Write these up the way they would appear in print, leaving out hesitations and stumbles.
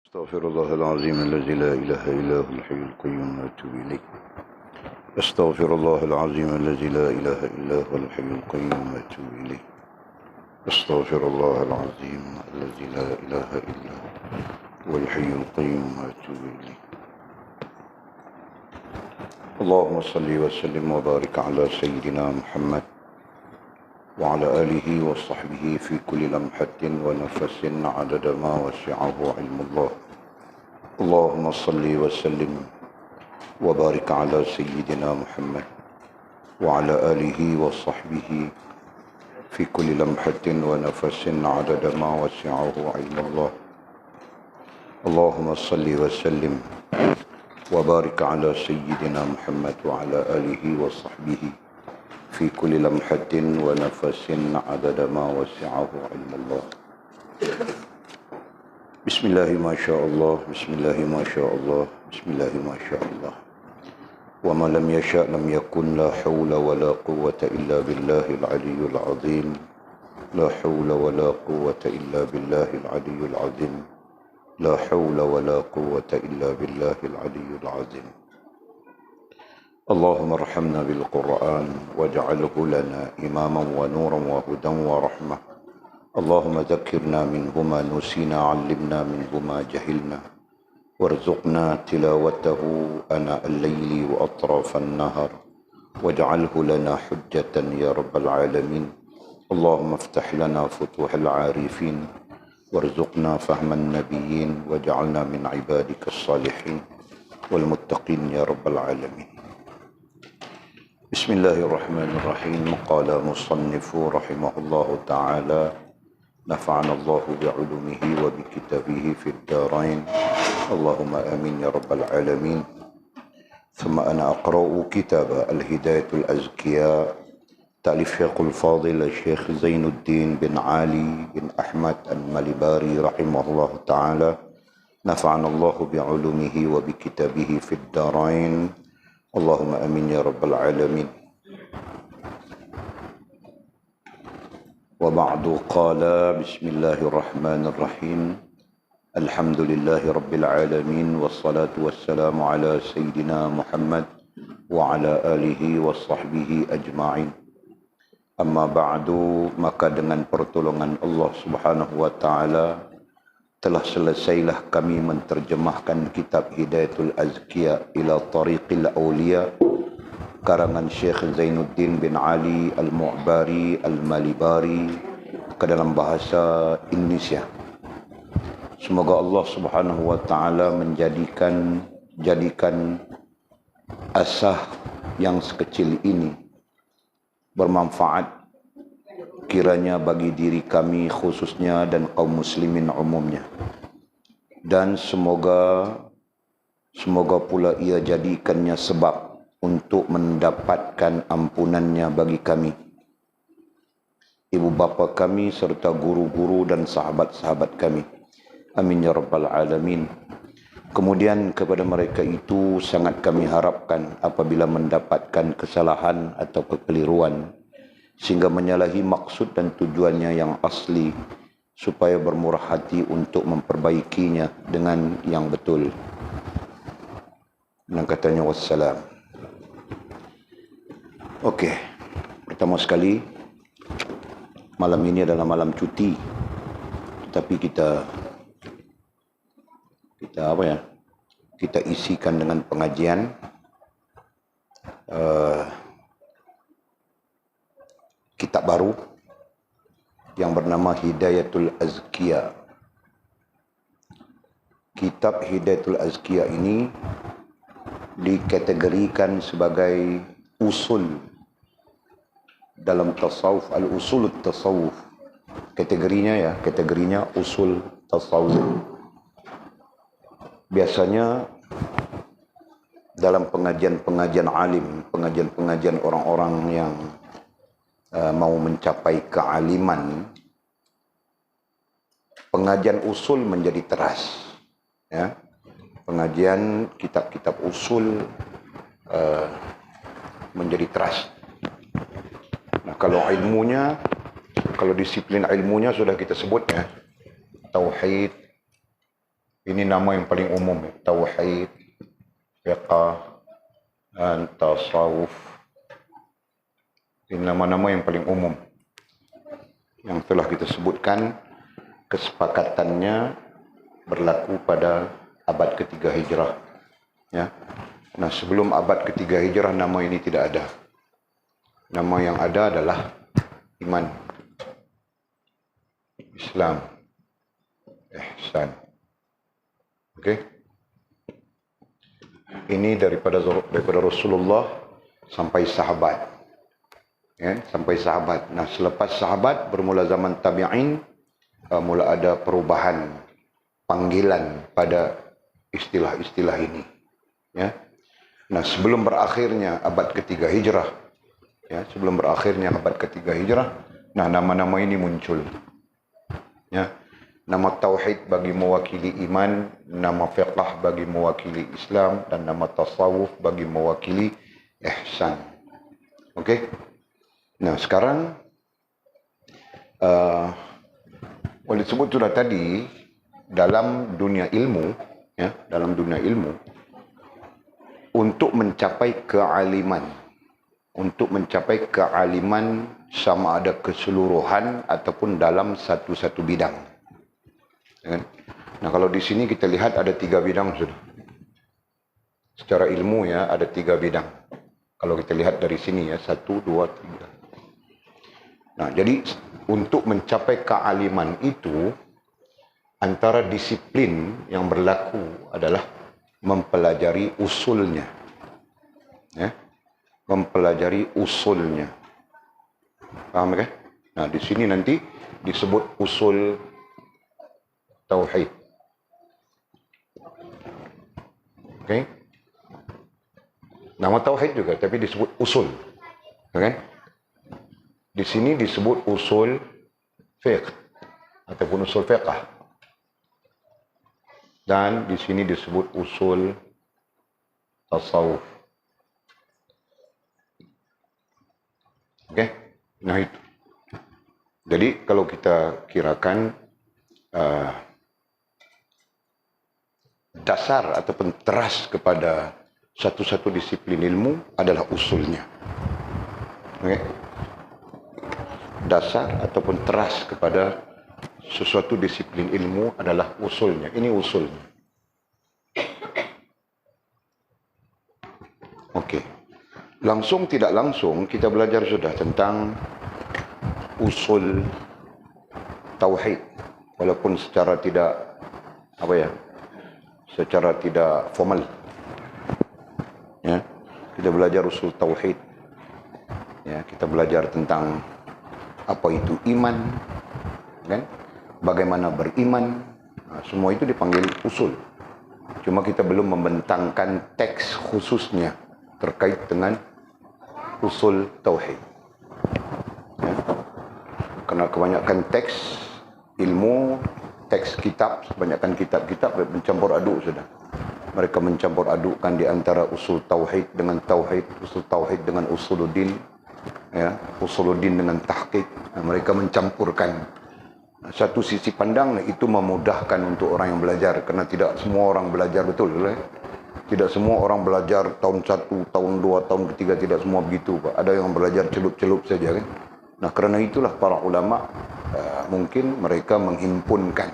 أستغفر الله العظيم الذي لا إله إلا هو الحي القيوم وأتوب إليه. أستغفر الله العظيم الذي لا إله إلا هو الحي القيوم وأتوب إليه. أستغفر الله العظيم الذي لا إله إلا هو الحي القيوم وأتوب إليه. اللهم صل وسلم وبارك على سيدنا محمد وعلى آله وصحبه في كل لمحة ونفس عدد ما وسعه علم الله. اللهم صل وسلم وبارك على سيدنا محمد وعلى آله وصحبه في كل لمحة ونفس عدد ما وسعه علم الله. اللهم صل وسلم وبارك على سيدنا محمد وعلى آله وصحبه في كل لمحة ونفس عدد ما وسعه علم الله. بسم الله ما شاء الله، بسم الله ما شاء الله، بسم الله ما شاء الله. وما لم يشاء لم يكن. لا حول ولا قوة إلا بالله العلي العظيم. لا حول ولا قوة إلا بالله العلي العظيم. لا حول ولا قوة إلا بالله العلي العظيم. اللهم ارحمنا بالقرآن واجعله لنا إماما ونورا وهدى ورحمة. اللهم ذكرنا منه ما نسينا، علمنا منه ما جهلنا، وارزقنا تلاوته آناء الليل وأطراف النهار، واجعله لنا حجة يا رب العالمين. اللهم افتح لنا فتوح العارفين، وارزقنا فهم النبيين، واجعلنا من عبادك الصالحين والمتقين يا رب العالمين. بسم الله الرحمن الرحيم. قال مصنف رحمه الله تعالى: نفعنا الله بعلومه وبكتابه في الدارين، اللهم آمين يا رب العالمين. ثم أنا أقرأ كتاب الهداية الأزكياء تأليف شيخ الفاضل الشيخ زين الدين بن علي بن أحمد المليباري رحمه الله تعالى. نفعنا الله بعلومه وبكتابه في الدارين، اللهم آمين يا رب العالمين. وبعد، قال: بسم الله الرحمن الرحيم. الحمد لله رب العالمين، والصلاة والسلام على سيدنا محمد وعلى آله وصحبه أجمعين. Amma ba'du, maka dengan pertolongan Allah Subhanahu wa taala telah selesailah kami menterjemahkan kitab Hidayatul Azkiya ila Tariqil Awliya karangan Syekh Zainuddin bin Ali Al-Mu'bari Al-Malibari ke dalam bahasa Indonesia. Semoga Allah Subhanahu wa taala menjadikan asah yang sekecil ini bermanfaat kiranya bagi diri kami khususnya dan kaum muslimin umumnya, dan semoga pula ia jadikannya sebab untuk mendapatkan ampunannya bagi kami, ibu bapa kami serta guru-guru dan sahabat-sahabat kami. Amin ya rabbal alamin. Kemudian kepada mereka itu sangat kami harapkan apabila mendapatkan kesalahan atau kekeliruan sehingga menyalahi maksud dan tujuannya yang asli, supaya bermurah hati untuk memperbaikinya dengan yang betul. Dan katanya wassalam. Okey, pertama sekali, malam ini adalah malam cuti, tetapi kita isikan dengan pengajian kitab baru yang bernama Hidayatul Azkiya. Kitab Hidayatul Azkiya ini dikategorikan sebagai usul dalam tasawuf, al-usul tasawuf. Kategorinya usul tasawuf. Biasanya dalam pengajian alim, pengajian orang-orang yang mau mencapai kealiman, pengajian usul menjadi teras, ya. Pengajian kitab-kitab usul menjadi teras. Nah, kalau disiplin ilmunya sudah kita sebut, ya, tauhid, Ini nama yang paling umum, ya. Tauhid, fiqh, dan tasawuf. Ini nama-nama yang paling umum yang telah kita sebutkan. Kesepakatannya berlaku pada abad ketiga Hijrah. Ya. Nah, sebelum abad ketiga Hijrah nama ini tidak ada. Nama yang ada adalah iman, Islam, ihsan. Okey. Ini daripada Rasulullah sampai sahabat. Ya, sampai sahabat. Nah, selepas sahabat bermula zaman tabi'in, mula ada perubahan panggilan pada istilah-istilah ini. Ya. Nah, sebelum berakhirnya abad ketiga Hijrah, ya, sebelum berakhirnya abad ketiga Hijrah, nah nama-nama ini muncul. Ya. Nama tauhid bagi mewakili iman, nama fiqh bagi mewakili Islam, dan nama tasawuf bagi mewakili ihsan. Okey. Nah, sekarang boleh disebut sudah tadi, dalam dunia ilmu, ya, dalam dunia ilmu, untuk mencapai kealiman, sama ada keseluruhan ataupun dalam satu-satu bidang. Nah, kalau di sini kita lihat ada 3 bidang sudah. Secara ilmu, ya, ada 3 bidang. Kalau kita lihat dari sini, ya, 1, 2, 3. Nah, jadi untuk mencapai kealiman itu, antara disiplin yang berlaku adalah mempelajari usulnya. Ya? Mempelajari usulnya. Paham kan? Nah, di sini nanti disebut usul tauhid. Okey? Nama tauhid juga, tapi disebut usul. Okey? Di sini disebut usul fiqh ataupun usul fiqh. Dan di sini disebut usul tasawuf. Okey? Nah, itu. Jadi kalau kita kirakan dasar ataupun teras kepada satu-satu disiplin ilmu adalah usulnya. Okey? Dasar ataupun teras kepada sesuatu disiplin ilmu adalah usulnya. Ini usulnya. Okey. Langsung tidak langsung kita belajar sudah tentang usul tauhid, walaupun secara tidak secara tidak formal. Ya, kita belajar usul tauhid. Ya, kita belajar tentang apa itu iman, kan? Bagaimana beriman, nah, semua itu dipanggil usul. Cuma kita belum membentangkan teks khususnya terkait dengan usul tauhid. Ya. Karena kebanyakan teks ilmu, teks kitab, kebanyakan kitab-kitab mencampur aduk sudah. Mereka mencampur adukkan di antara usul tauhid dengan tauhid, usul tauhid dengan usuluddin, ya, usuluddin dengan tahqiq. Nah, mereka mencampurkan. Satu sisi pandang itu memudahkan untuk orang yang belajar, karena tidak semua orang belajar betul, tidak semua orang belajar tahun 1, tahun 2, tahun ketiga, tidak semua begitu, Pak. Ada yang belajar celup-celup saja, kan. Nah, kerana itulah para ulama mungkin mereka menghimpunkan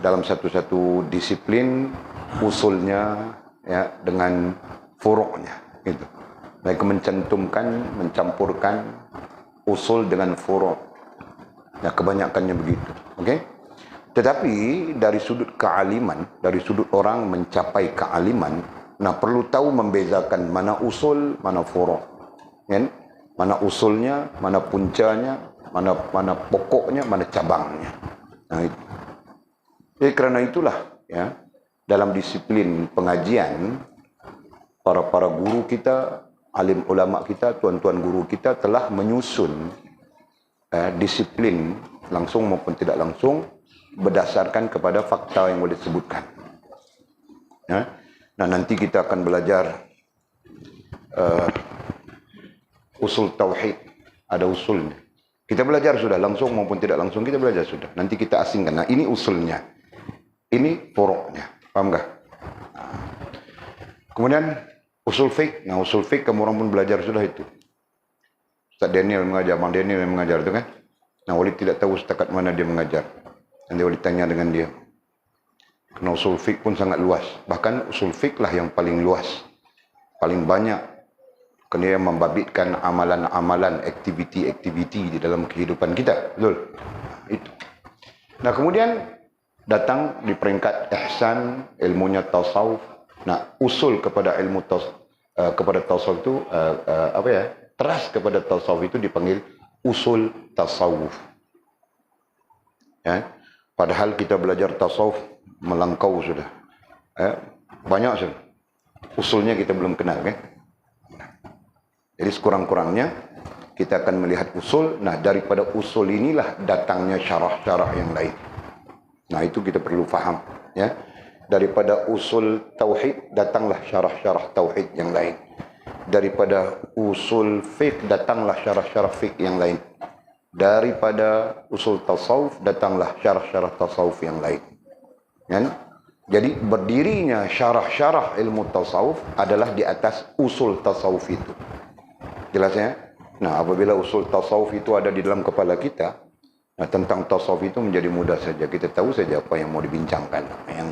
dalam satu-satu disiplin usulnya, ya, dengan furuknya, gitu. Mereka mencantumkan, mencampurkan usul dengan furuk. Ya, kebanyakannya begitu. Okey? Tetapi dari sudut kealiman, dari sudut orang mencapai kealiman, nah perlu tahu membezakan mana usul, mana furuk. Kan? Mana usulnya, mana puncanya, mana pokoknya, mana cabangnya. Nah, itu. Jadi kerana itulah, ya, dalam disiplin pengajian, para guru kita, alim ulama kita, tuan-tuan guru kita telah menyusun disiplin langsung maupun tidak langsung berdasarkan kepada fakta yang boleh disebutkan. Ya? Nah, nanti kita akan belajar usul tauhid, ada usulnya. Kita belajar sudah langsung maupun tidak langsung, kita belajar sudah. Nanti kita asingkan. Nah, ini usulnya. Ini furuknya. Paham nggak? Kemudian usul fiqh. Nah, usul fiqh kamu orang pun belajar sudah itu. Ustaz Daniel mengajar, Bang Daniel yang mengajar itu kan. Nah, Walid tidak tahu setakat mana dia mengajar. Nanti Walid tanya dengan dia. Karena usul fiqh pun sangat luas. Bahkan usul fiqh lah yang paling luas. Paling banyak. Kerana dia membabitkan amalan-amalan, aktiviti-aktiviti di dalam kehidupan kita. Betul? Itu. Nah, kemudian datang di peringkat ihsan, ilmunya tasawuf. Nah, usul kepada ilmu kepada tasawuf itu teras kepada tasawuf itu dipanggil usul tasawuf. Ya. Padahal kita belajar tasawuf melangkau sudah. Banyak sudah. Usulnya kita belum kenal kan? Jadi sekurang-kurangnya kita akan melihat usul. Nah, daripada usul inilah datangnya syarah-syarah yang lain. Nah, itu kita perlu faham, ya. Daripada usul tauhid datanglah syarah-syarah tauhid yang lain. Daripada usul fiqh datanglah syarah-syarah fiqh yang lain. Daripada usul tasawuf datanglah syarah-syarah tasawuf yang lain. Kan? Jadi berdirinya syarah-syarah ilmu tasawuf adalah di atas usul tasawuf itu. Jelas ya? Nah, apabila usul tasawuf itu ada di dalam kepala kita, nah, tentang tasawuf itu menjadi mudah saja. Kita tahu saja apa yang mau dibincangkan, yang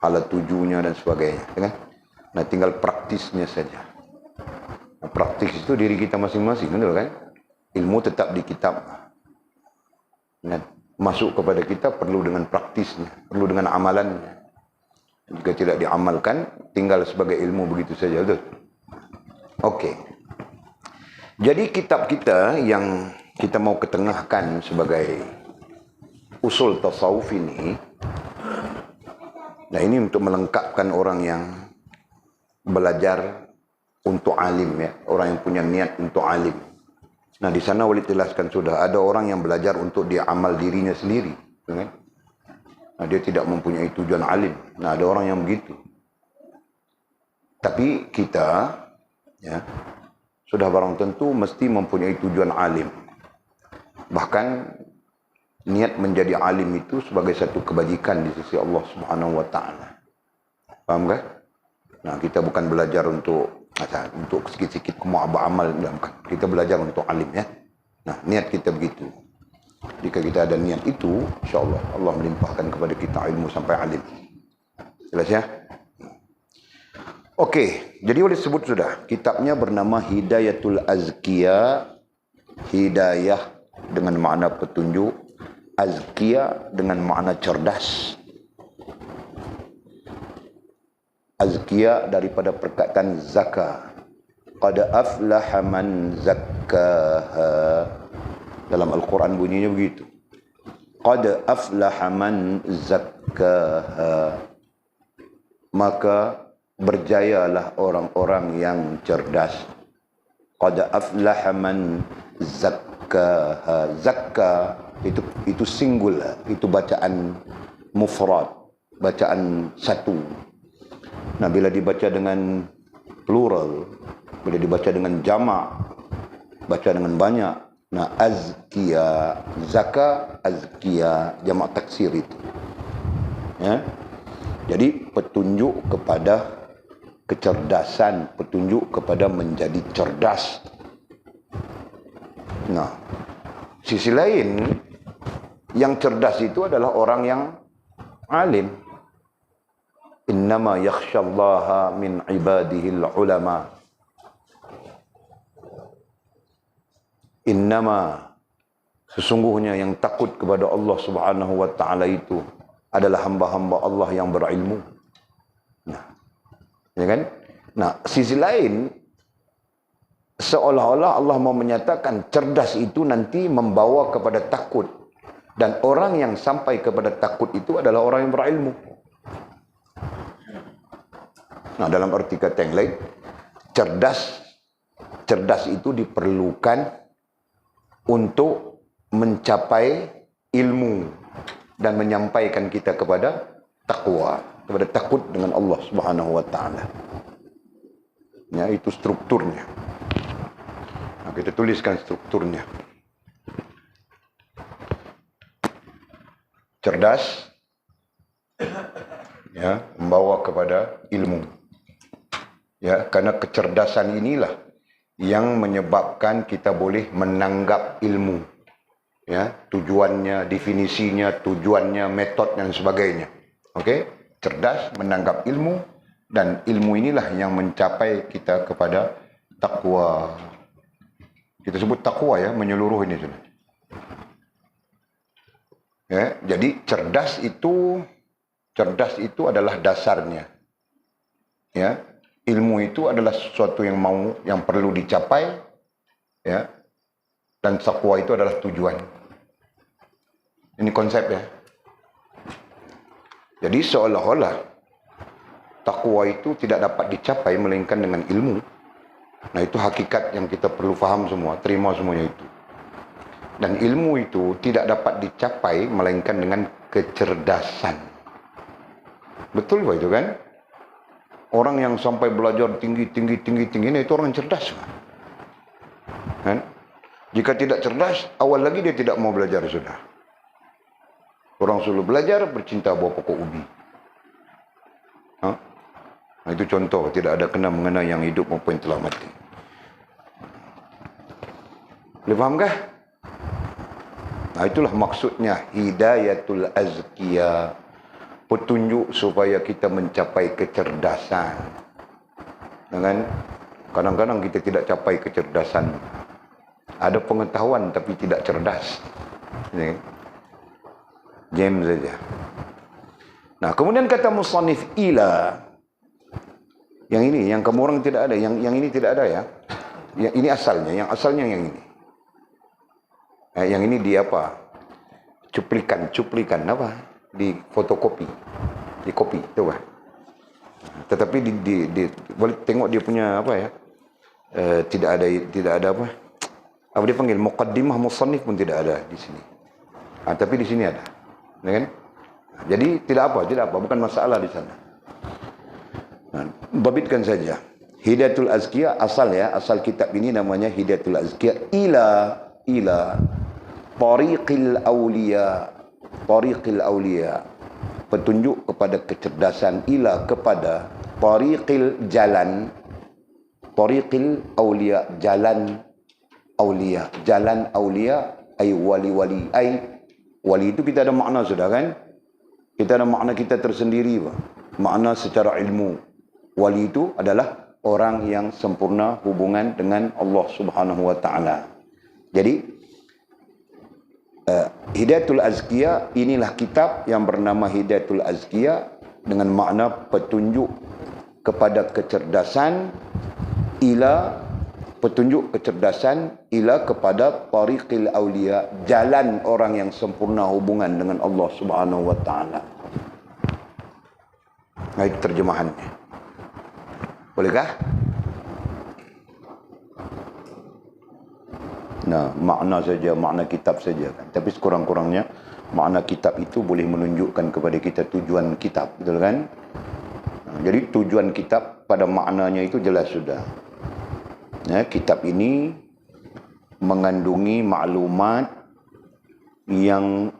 alat tujunya dan sebagainya. Kan? Nah, tinggal praktisnya saja. Nah, praktis itu diri kita masing-masing, betul kan? Ilmu tetap di kitab. Nah, masuk kepada kita perlu dengan praktisnya, perlu dengan amalannya. Jika tidak diamalkan, tinggal sebagai ilmu begitu saja, betul? Okey. Jadi kitab kita yang kita mau ketengahkan sebagai usul tasawuf ini, nah ini untuk melengkapkan orang yang belajar untuk alim, ya, orang yang punya niat untuk alim. Nah, di sana Walid jelaskan sudah ada orang yang belajar untuk dia amal dirinya sendiri, kan? Nah, dia tidak mempunyai tujuan alim. Nah, ada orang yang begitu. Tapi kita, ya, sudah barang tentu mesti mempunyai tujuan alim. Bahkan niat menjadi alim itu sebagai satu kebajikan di sisi Allah Subhanahu wa taala. Paham tak? Nah, kita bukan belajar untuk sikit-sikit kumu'abah amal, kita belajar untuk alim, ya. Nah, niat kita begitu. Jika kita ada niat itu, insya-Allah Allah melimpahkan kepada kita ilmu sampai alim. Jelas ya? Okey, jadi boleh sebut sudah. Kitabnya bernama Hidayatul Azkiya. Hidayah dengan makna petunjuk, azkiya dengan makna cerdas. Azkiya daripada perkataan zakah. Qad aflaha man zakkaha. Dalam Al-Quran bunyinya begitu. Qad aflaha man zakkaha. Maka berjayalah orang-orang yang cerdas. Qad aflaha man zakkaha. Zakka itu singular, itu bacaan mufrad, bacaan satu. Nah, bila dibaca dengan plural, bila dibaca dengan jamak, baca dengan banyak. Nah, azkiya, zakka, azkiya, jamak taksir itu. Ya. Jadi petunjuk kepada kecerdasan, petunjuk kepada menjadi cerdas. Nah, sisi lain, yang cerdas itu adalah orang yang alim. Innama yakhshallaha min ibadihil ulama. Innama, sesungguhnya yang takut kepada Allah Subhanahu wa taala itu adalah hamba-hamba Allah yang berilmu. Nah, ya kan? Nah, sisi lain, seolah-olah Allah mau menyatakan cerdas itu nanti membawa kepada takut. Dan orang yang sampai kepada takut itu adalah orang yang berilmu. Nah, dalam arti kata yang lain, cerdas itu diperlukan untuk mencapai ilmu dan menyampaikan kita kepada takwa, kepada takut dengan Allah Subhanahu wa taala. Ya, itu strukturnya. Nah, kita tuliskan strukturnya. Cerdas, Ya, membawa kepada ilmu. Ya, karena kecerdasan inilah yang menyebabkan kita boleh menanggap ilmu. Ya, tujuannya, definisinya, tujuannya, metod dan sebagainya. Okey, cerdas menanggap ilmu, dan ilmu inilah yang mencapai kita kepada takwa. Kita sebut takwa ya, menyeluruh ini sudah. Ya, jadi cerdas itu adalah dasarnya. Ya, ilmu itu adalah sesuatu yang perlu dicapai, ya, dan takwa itu adalah tujuan. Ini konsep ya. Jadi seolah-olah takwa itu tidak dapat dicapai melainkan dengan ilmu. Nah, itu hakikat yang kita perlu faham semua, terima semuanya itu. Dan ilmu itu tidak dapat dicapai melainkan dengan kecerdasan. Betul Pak itu kan? Orang yang sampai belajar tinggi ini itu orang cerdas kan? Jika tidak cerdas, awal lagi dia tidak mau belajar sudah. Orang suruh belajar bercinta buah pokok ubi. Nah, itu contoh, tidak ada kena mengena yang hidup maupun yang telah mati. Boleh fahamkah? Nah, itulah maksudnya hidayatul azkiya, petunjuk supaya kita mencapai kecerdasan. Dengan kadang-kadang kita tidak capai kecerdasan. Ada pengetahuan tapi tidak cerdas. Ini jam saja. Nah, kemudian kata musannif ila. Yang ini, yang kamu orang tidak ada, yang ini tidak ada ya. Yang ini asalnya, yang asalnya yang ini. Yang ini di apa? Cuplikan apa? Di fotokopi. Di kopi, itu kan. Tetapi boleh tengok dia punya apa ya? Tidak ada apa? Apa dia panggil? Muqaddimah musannif pun tidak ada di sini. Tapi di sini ada. Ya kan? Jadi tidak apa, bukan masalah di sana. Nah, babitkan saja. Hidayatul Azkiya asal kitab ini namanya Hidayatul Azkiya ila tariqil awliya, petunjuk kepada kecerdasan, ila kepada tariqil awliya, jalan awliya ay wali. Wali itu kita ada makna sudah kan? Kita ada makna kita tersendiri, Pak. Makna secara ilmu. Wali itu adalah orang yang sempurna hubungan dengan Allah Subhanahu wa taala. Jadi Hidayatul Azkiya, inilah kitab yang bernama Hidayatul Azkiya dengan makna petunjuk kepada kecerdasan, ila kepada tariqil awliya, jalan orang yang sempurna hubungan dengan Allah Subhanahu wa taala. Nah, itu terjemahannya. Bolehkah? Nah, makna kitab saja kan. Tapi sekurang-kurangnya makna kitab itu boleh menunjukkan kepada kita tujuan kitab, betul kan? Nah, jadi tujuan kitab pada maknanya itu jelas sudah. Ya, kitab ini mengandungi maklumat yang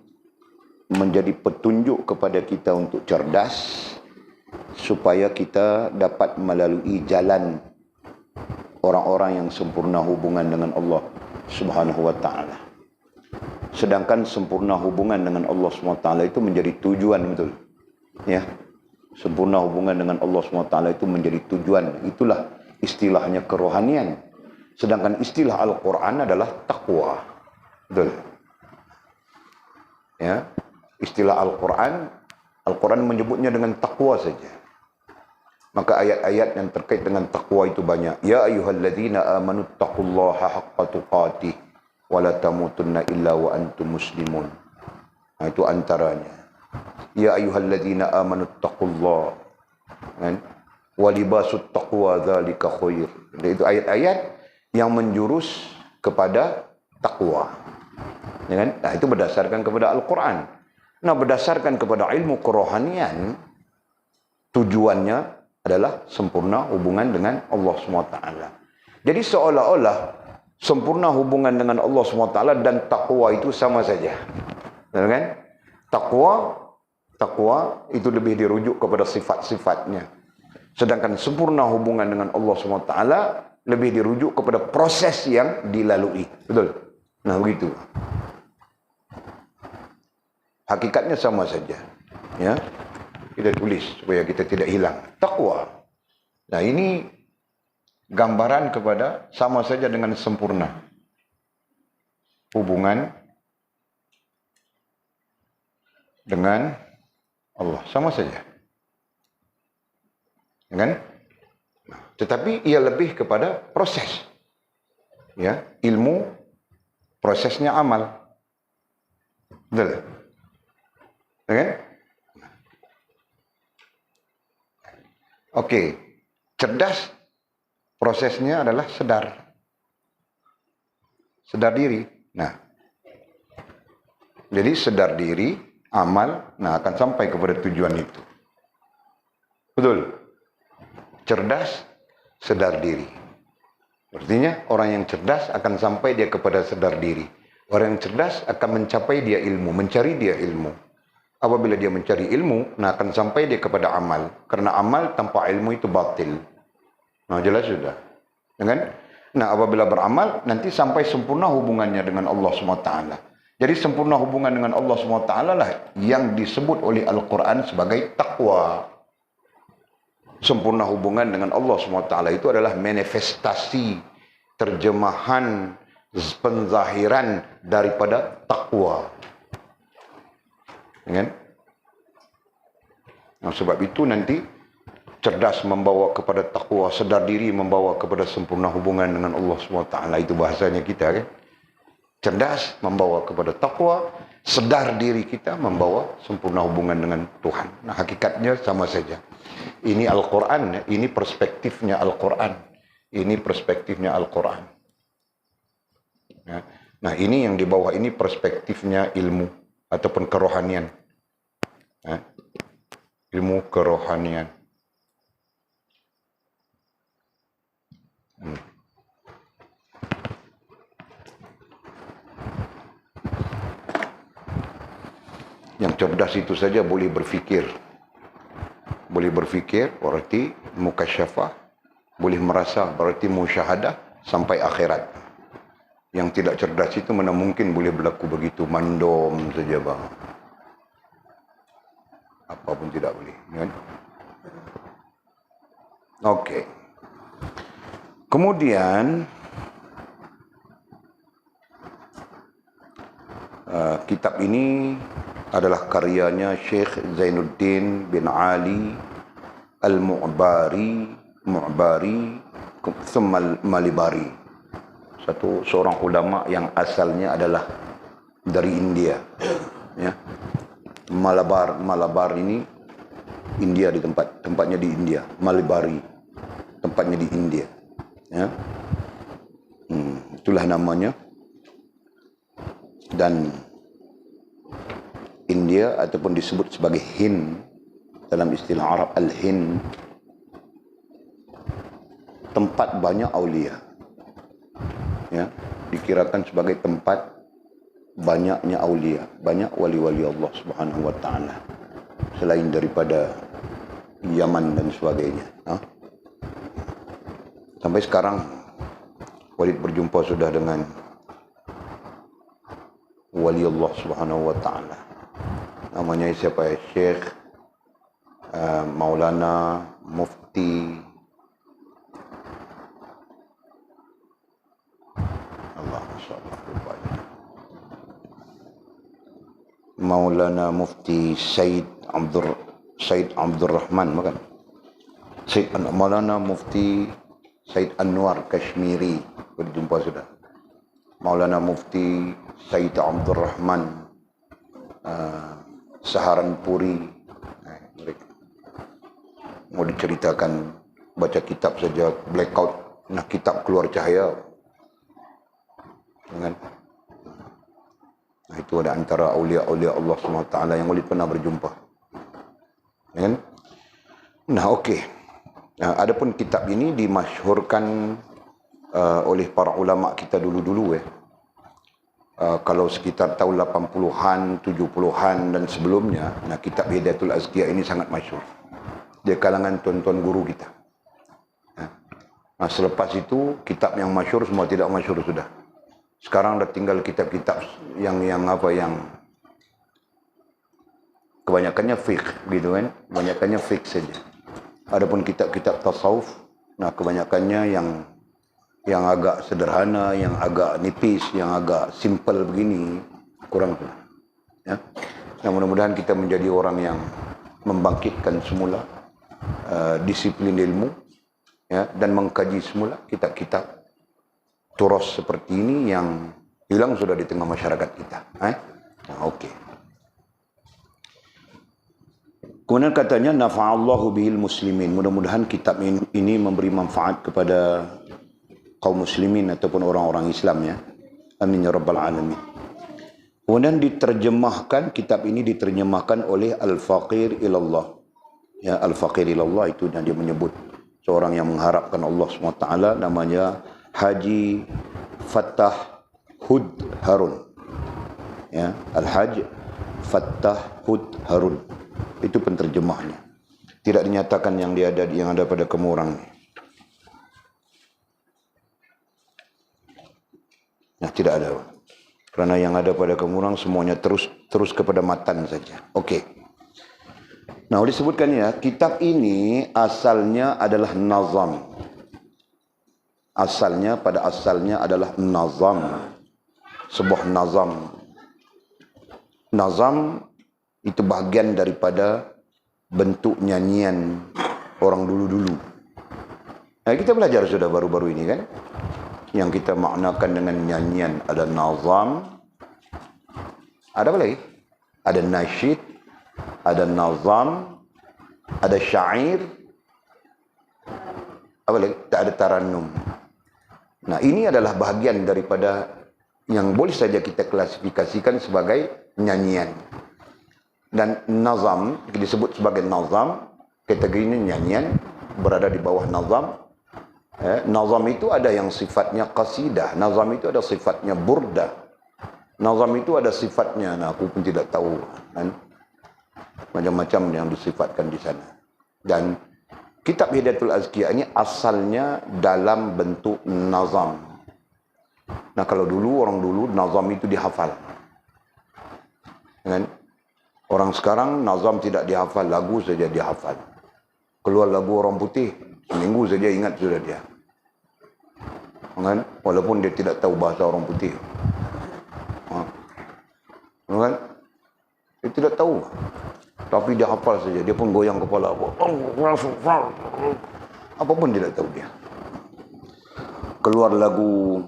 menjadi petunjuk kepada kita untuk cerdas, supaya kita dapat melalui jalan orang-orang yang sempurna hubungan dengan Allah Subhanahu wa taala. Sedangkan sempurna hubungan dengan Allah Subhanahu wa taala itu menjadi tujuan, betul. Ya. Sempurna hubungan dengan Allah Subhanahu wa taala itu menjadi tujuan. Itulah istilahnya kerohanian. Sedangkan istilah Al-Qur'an adalah takwa. Betul. Ya. Istilah Al-Qur'an menyebutnya dengan takwa saja. Maka ayat-ayat yang terkait dengan takwa itu banyak. Ya ayyuhalladzina amanu taqullaha haqqa tuqatih wa la tamutunna illa wa antum muslimun. Nah, itu antaranya. Ya ayyuhalladzina amanu taqullaha, kan? Wa libasut taqwa dzalika khair. Itu ayat-ayat yang menjurus kepada takwa. Ya kan? Nah, itu berdasarkan kepada Al-Qur'an. Nah, berdasarkan kepada ilmu kerohanian, tujuannya adalah sempurna hubungan dengan Allah SWT. Jadi seolah-olah sempurna hubungan dengan Allah SWT dan takwa itu sama saja. Betul kan? Takwa Takwa itu lebih dirujuk kepada sifat-sifatnya. Sedangkan sempurna hubungan dengan Allah SWT lebih dirujuk kepada proses yang dilalui. Betul? Nah, begitu. Hakikatnya sama saja. Ya, kita tulis supaya kita tidak hilang. Takwa. Nah, ini gambaran kepada sama saja dengan sempurna hubungan dengan Allah. Sama saja. Kan? Tetapi ia lebih kepada proses. Ya, ilmu prosesnya amal. Betul? Kan? Oke. Cerdas prosesnya adalah sedar. Sedar diri. Nah. Jadi sedar diri, amal, nah akan sampai kepada tujuan itu. Betul? Cerdas, sedar diri. Artinya orang yang cerdas akan sampai dia kepada sedar diri. Orang yang cerdas akan mencapai dia ilmu, mencari dia ilmu. Apabila dia mencari ilmu, nah akan sampai dia kepada amal. Karena amal tanpa ilmu itu batil. Nah, jelas sudah. Kan? Nah, apabila beramal, nanti sampai sempurna hubungannya dengan Allah SWT. Jadi sempurna hubungan dengan Allah SWT lah yang disebut oleh Al-Quran sebagai takwa. Sempurna hubungan dengan Allah SWT itu adalah manifestasi, terjemahan, penzahiran daripada takwa. Kan? Nah, sebab itu nanti cerdas membawa kepada takwa, sedar diri membawa kepada sempurna hubungan dengan Allah SWT. Itu bahasanya kita kan. Cerdas membawa kepada takwa, sedar diri kita membawa sempurna hubungan dengan Tuhan. Nah, hakikatnya sama saja. Ini Al-Quran, ini perspektifnya Al-Quran. Ini perspektifnya Al-Quran. Nah, ini yang di bawah ini perspektifnya ilmu ataupun kerohanian. Ilmu kerohanian. Yang cerdas itu saja boleh berfikir. Boleh berfikir berarti mukasyafah. Boleh merasa berarti musyahadah sampai akhirat. Yang tidak cerdas itu mana mungkin boleh berlaku begitu. Mandom saja bang. Apa pun tidak boleh. Kan? Okey. Kemudian kitab ini adalah karyanya Syekh Zainuddin bin Ali Al-Mu'bari Malibari. Seorang ulama yang asalnya adalah dari India. Ya. Malabar ini India tempatnya di India. Malibari tempatnya di India. Ya. Itulah namanya. Dan India ataupun disebut sebagai Hind dalam istilah Arab, Al-Hind, tempat banyak aulia. Ya, dikirakan sebagai tempat banyaknya aulia, banyak wali-wali Allah Subhanahu wa taala selain daripada Yaman dan sebagainya. Sampai sekarang Walid berjumpa sudah dengan wali Allah Subhanahu wa taala. Namanya siapa? Syekh Maulana Mufti Maulana Mufti Said Abdul Rahman, bukan? Maulana Mufti Said Anwar Kashmiri berjumpa sudah. Maulana Mufti Said Abdul Rahman Saharanpuri. Mau diceritakan, baca kitab saja blackout, nah kitab keluar cahaya. Dengan itu ada antara aulia-aulia Allah SWT yang Walid pernah berjumpa. Kan? Nah, okey. Nah, adapun kitab ini dimasyhurkan oleh para ulama kita dulu-dulu kalau sekitar tahun 80-an, 70-an dan sebelumnya, nah kitab Hidayatul Azkiyah ini sangat masyhur di kalangan tuan-tuan guru kita. Nah, selepas itu kitab yang masyhur semua tidak masyhur sudah. Sekarang dah tinggal kitab-kitab yang kebanyakannya fiqh gitu kan, kebanyakannya fiqh saja. Adapun kitab-kitab tasawuf, nah kebanyakannya yang agak sederhana, yang agak nipis, yang agak simple begini, kurang tu. Ya. Nah, mudah-mudahan kita menjadi orang yang membangkitkan semula disiplin ilmu, ya, dan mengkaji semula kitab-kitab turas seperti ini yang hilang sudah di tengah masyarakat kita. Nah, okey. Kemudian katanya nafa'allahu bihil muslimin. Mudah-mudahan kitab ini memberi manfaat kepada kaum muslimin ataupun orang-orang Islam, ya. Amin ya rabbal alamin. Kemudian diterjemahkan, kitab ini diterjemahkan oleh Al-Faqir Ilallah. Ya, Al-Faqir Ilallah itu dan dia menyebut seorang yang mengharapkan Allah SWT, namanya Haji Fattah Hud Harun. Ya, Al-Haj Fattah Hud Harun. Itu penterjemahnya. Tidak dinyatakan yang ada pada kamu orang ni. Nah, tidak ada. Kerana yang ada pada kamu orang semuanya terus kepada matan saja. Okey. Nah, disebutkan ya, kitab ini asalnya adalah nazam. Pada asalnya adalah nazam. Sebuah nazam. Nazam itu bahagian daripada bentuk nyanyian orang dulu-dulu. Nah, kita belajar sudah baru-baru ini kan. Yang kita maknakan dengan nyanyian ada nazam, ada apa lagi? Ada nasyid, ada nazam, ada syair, apa lagi? Tak ada tarannum. Nah, ini adalah bahagian daripada yang boleh saja kita klasifikasikan sebagai nyanyian. Dan nazam disebut sebagai nazam, kategorinya nyanyian, berada di bawah nazam. Nazam itu ada yang sifatnya qasidah, nazam itu ada sifatnya burdah, nazam itu ada sifatnya, nah aku pun tidak tahu kan, macam-macam yang disifatkan di sana. Dan kitab Hidayatul Azkiyah ini asalnya dalam bentuk nazam. Nah, kalau orang dulu nazam itu dihafal kan? Orang sekarang nazam tidak dihafal, lagu saja dihafal. Keluar lagu orang putih, seminggu saja ingat sudah dia. Kan? Walaupun dia tidak tahu bahasa orang putih. Kan? Dia tidak tahu. Tapi dia hafal saja. Dia pun goyang kepala. Apa pun tidak tahu dia. Keluar lagu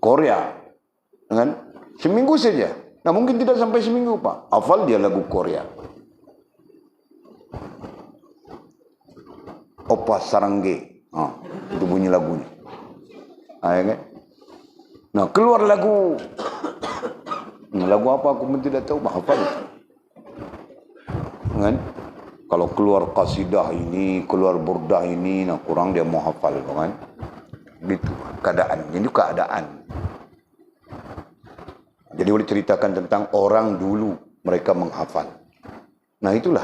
Korea. Kan? Seminggu saja. Nah, mungkin tidak sampai seminggu, Pak. Hafal dia lagu Korea. Opa Sarangge. Itu bunyi lagunya. Ya kan? Nah, keluar lagu. Lagu apa aku pun tidak tahu, hafal. Kan? Kalau keluar qasidah ini, keluar burdah ini, nah kurang dia mau hafal, kan? Gitu keadaan. Ini keadaan. Jadi boleh ceritakan tentang orang dulu mereka menghafal. Nah, itulah.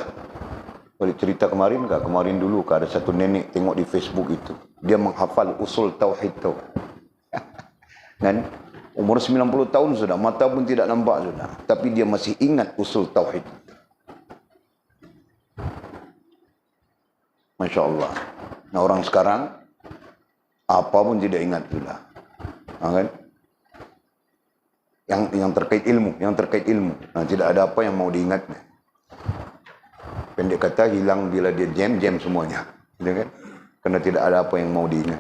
Boleh cerita kemarin enggak? Kemarin dulu ada satu nenek tengok di Facebook itu. Dia menghafal usul tauhid tu. Dan umur 90 tahun sudah, mata pun tidak nampak sudah. Tapi dia masih ingat usul tauhid. Masya Allah. Nah, orang sekarang apa pun tidak ingat sudah. Kan? Yang terkait ilmu, Nah, tidak ada apa yang mau diingatnya. Pendek kata, hilang bila dia jam semuanya. Gitu kan? Karena tidak ada apa yang mau diingat.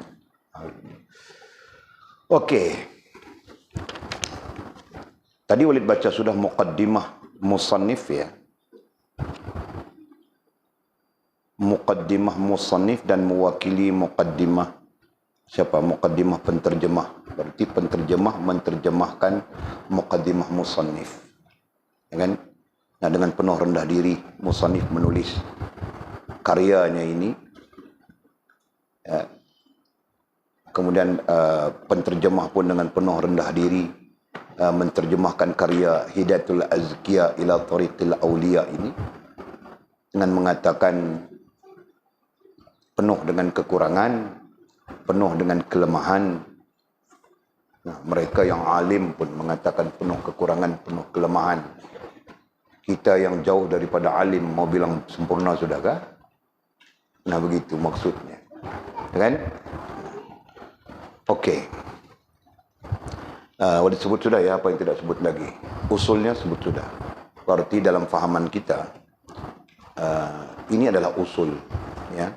Okey. Tadi Walid baca sudah muqaddimah musannif ya. Muqaddimah musannif dan mewakili muqaddimah. Siapa? Muqaddimah penterjemah. Berarti penterjemah menterjemahkan muqaddimah musannif. Ya kan? Nah, dengan penuh rendah diri, musannif menulis karyanya ini. Ya. kemudian penterjemah pun dengan penuh rendah diri menterjemahkan karya Hidayatul Azkiya ila Tariqil Awliya ini dengan mengatakan penuh dengan kekurangan, penuh dengan kelemahan. Nah, mereka yang alim pun mengatakan penuh kekurangan, penuh kelemahan. Kita yang jauh daripada alim mau bilang sempurna sudahkah? Nah, begitu maksudnya. Kan? Okey. Disebut sudah ya, apa yang tidak sebut lagi. Usulnya sebut sudah. Berarti dalam fahaman kita, ini adalah usul. Ya.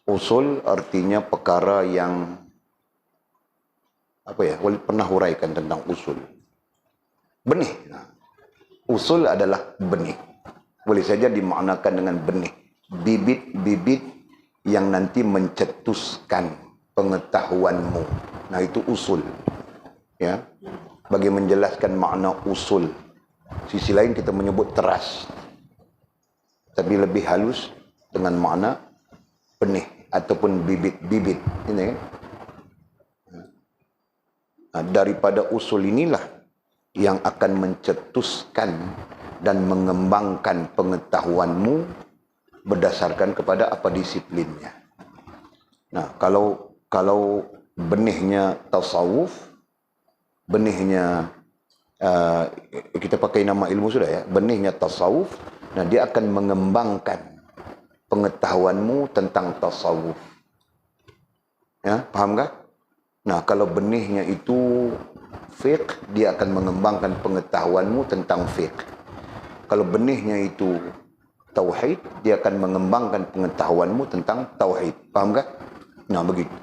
Usul artinya perkara yang, apa ya, Walid pernah huraikan tentang usul. Benih. Usul adalah benih. Boleh saja dimaknakan dengan benih. Bibit-bibit yang nanti mencetuskan pengetahuanmu. Nah, itu usul. Ya, bagi menjelaskan makna usul. Sisi lain kita menyebut teras, tapi lebih halus dengan makna benih ataupun bibit-bibit. Ini kan? Nah, daripada usul inilah yang akan mencetuskan dan mengembangkan pengetahuanmu berdasarkan kepada apa disiplinnya. Nah, kalau benihnya tasawuf, benihnya kita pakai nama ilmu sudah ya, benihnya tasawuf, nah dia akan mengembangkan pengetahuanmu tentang tasawuf. Ya, paham tak? Nah, kalau benihnya itu fiqh, dia akan mengembangkan pengetahuanmu tentang fiqh. Kalau benihnya itu tauhid, dia akan mengembangkan pengetahuanmu tentang tauhid. Paham tak? Nah, begitu.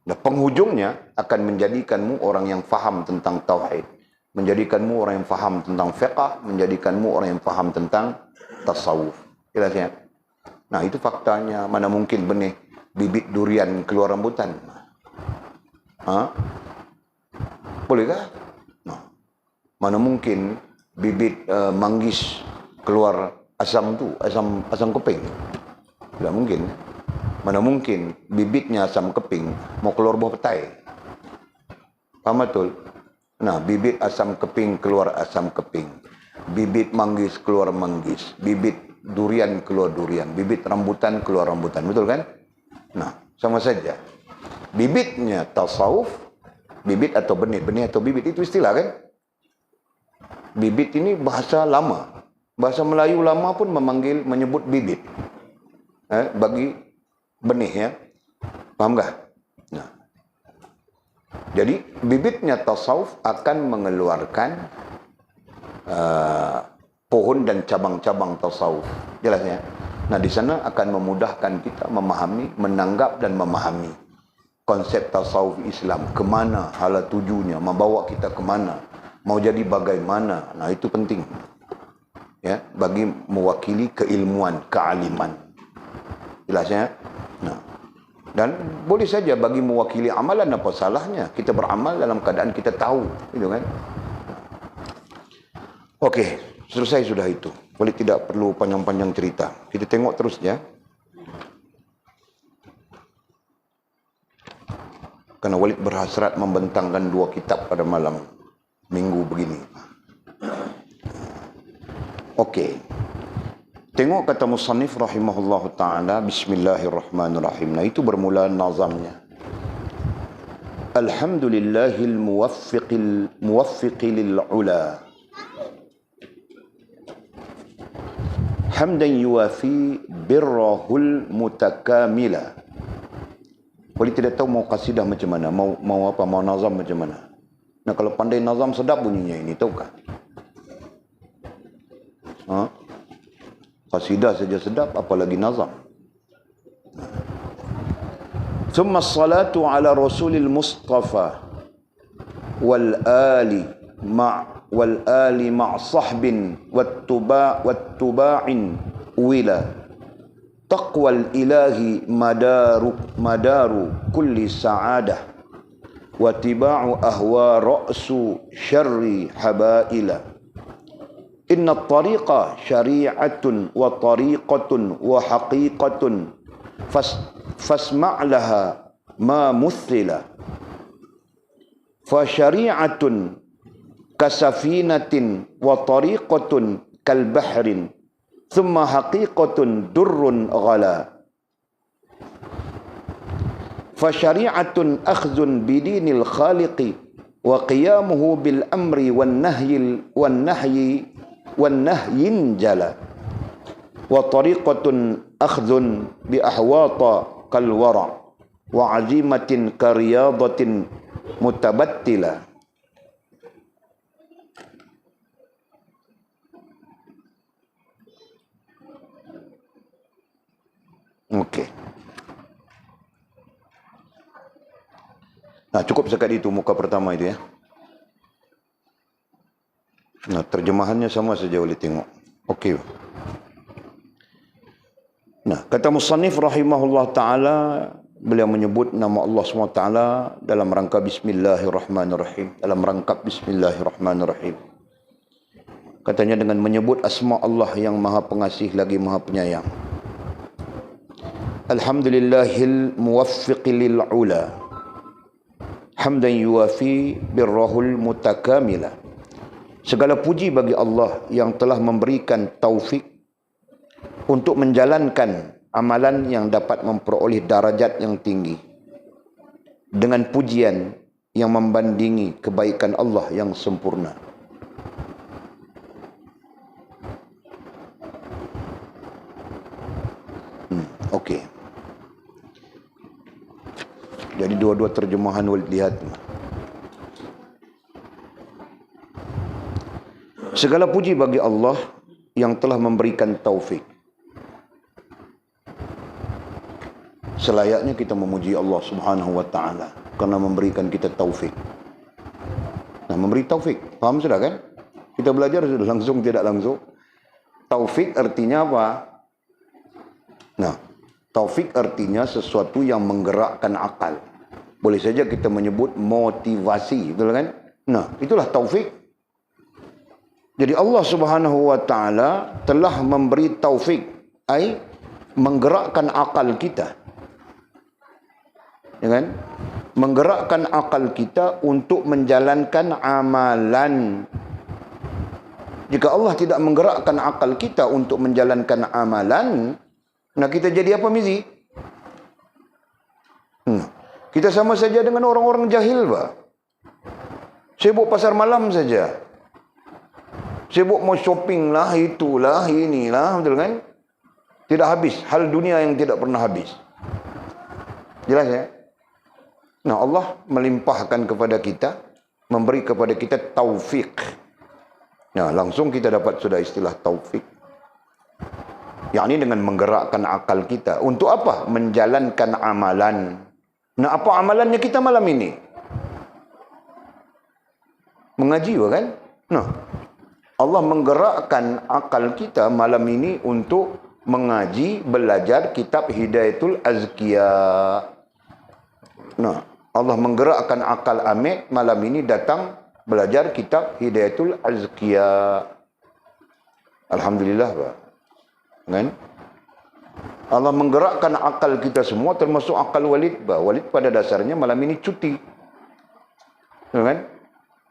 Nah, penghujungnya akan menjadikanmu orang yang faham tentang tauhid, menjadikanmu orang yang faham tentang fiqh, menjadikanmu orang yang faham tentang tasawuf. Jelas ya? Nah, itu faktanya. Mana mungkin benih bibit durian keluar rambutan? Bolehkah? Nah, mana mungkin bibit manggis keluar asam keping? Tidak mungkin. Mana mungkin bibitnya asam keping mau keluar buah petai? Paham betul? Nah, bibit asam keping keluar asam keping, bibit manggis keluar manggis, bibit durian keluar durian, bibit rambutan keluar rambutan. Betul kan? Nah, sama saja. Bibitnya tasawuf, bibit atau benih atau bibit itu istilah kan? Bibit ini bahasa lama. Bahasa Melayu lama pun menyebut bibit. Bagi benih ya. Paham tak? Nah. Jadi bibitnya tasawuf akan mengeluarkan pohon dan cabang-cabang tasawuf. Jelas ya? Nah, di sana akan memudahkan kita memahami, menanggap dan memahami konsep tasawuf Islam. Kemana hala tujunya, membawa kita kemana, mau jadi bagaimana. Nah, itu penting. Ya, bagi mewakili keilmuan, kealiman. Jelas ya? Nah, dan boleh saja bagi mewakili amalan, apa salahnya kita beramal dalam keadaan kita tahu, gitu kan? Okey, selesai sudah itu. Boleh tidak perlu panjang-panjang cerita. Kita tengok terus ya. Karena Walid berhasrat membentangkan 2 kitab pada malam minggu begini. Okey. Tengok kata musannif rahimahullah ta'ala, bismillahirrahmanirrahim. Nah, itu bermula nazamnya. Alhamdulillahil muwaffiqi lil'ula. Hamdan yuwafi birrahul mutakamila. Boleh tidak tahu mau kasidah macam mana, mau apa, mau nazam macam mana. Nah, kalau pandai nazam sedap bunyinya ini, tahukah? Qasidah saja sedap, apalagi nazam. Thumma salatu ala rasulil mustafa wal ali ma' sahbin wattuba'in wila taqwal ilahi madaru kulli sa'adah wa tiba'u ahwa ra'su syarri habaila. Inna at-tariqa syari'atun wa tariqatun wa haqiqatun fasma' laha ma muthila. Fa syari'atun kasafinatin wa tariqatun kal bahrin thumma haqiqatun durrun ghala. Fa syari'atun akhdhun bidinil khaliqi wa qiyamuhu bil amri wan nahyin jala. Wa tariqatun akhdhun bi ahwata kal wara wa azimatin kariyadatin mutabattila. Okey. Nah, cukup sekali itu muka pertama itu ya. Nah, terjemahannya sama saja boleh tengok. Okey. Nah, kata musannif rahimahullah ta'ala, beliau menyebut nama Allah SWT dalam rangka Bismillahirrahmanirrahim. Dalam rangkap Bismillahirrahmanirrahim. Katanya dengan menyebut asma Allah yang maha pengasih lagi maha penyayang. Alhamdulillahil muwaffiqi lil ula. Hamdan yuwafi birrahul mutakamila. Segala puji bagi Allah yang telah memberikan taufik untuk menjalankan amalan yang dapat memperoleh darajat yang tinggi dengan pujian yang membandingi kebaikan Allah yang sempurna. Okey. Jadi dua-dua terjemahan boleh lihat. Segala puji bagi Allah yang telah memberikan taufik. Selayaknya kita memuji Allah Subhanahu wa taala kerana memberikan kita taufik. Nah, memberi taufik, faham sudah kan? Kita belajar sudah langsung tidak langsung. Taufik artinya apa? Nah, taufik artinya sesuatu yang menggerakkan akal. Boleh saja kita menyebut motivasi, betul kan? Nah, itulah taufik. Jadi Allah Subhanahu wa taala telah memberi taufik, ai menggerakkan akal kita. Ya kan? Menggerakkan akal kita untuk menjalankan amalan. Jika Allah tidak menggerakkan akal kita untuk menjalankan amalan, nah kita jadi apa, Mizi? Kita sama saja dengan orang-orang jahil, Pak. Sibuk pasar malam saja. Sibuk mau shopping lah, itulah, inilah, betul kan? Tidak habis. Hal dunia yang tidak pernah habis. Jelas ya? Nah, Allah melimpahkan kepada kita, memberi kepada kita taufik. Nah, langsung kita dapat sudah istilah taufik. Yakni dengan menggerakkan akal kita. Untuk apa? Menjalankan amalan. Nah, apa amalannya kita malam ini? Mengaji, kan? Nah, Allah menggerakkan akal kita malam ini untuk mengaji, belajar kitab Hidayatul Azkiya. Nah, Allah menggerakkan akal Amit malam ini datang belajar kitab Hidayatul Azkiya. Alhamdulillah, Pak. Kan? Allah menggerakkan akal kita semua termasuk akal Walid, Pak. Walid pada dasarnya malam ini cuti. Kan?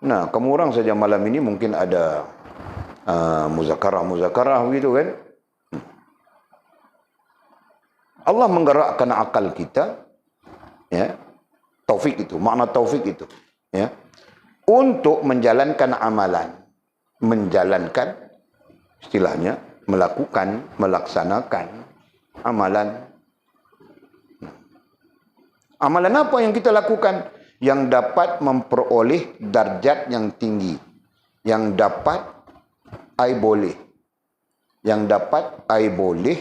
Nah, kamu orang saja malam ini mungkin ada muzakarah gitu kan. Allah menggerakkan akal kita, ya, taufik itu, makna taufik itu, ya, untuk menjalankan amalan, menjalankan, istilahnya, melakukan, melaksanakan amalan. Amalan apa yang kita lakukan? Yang dapat memperoleh darjat yang tinggi, yang dapat ai boleh, yang dapat ai boleh.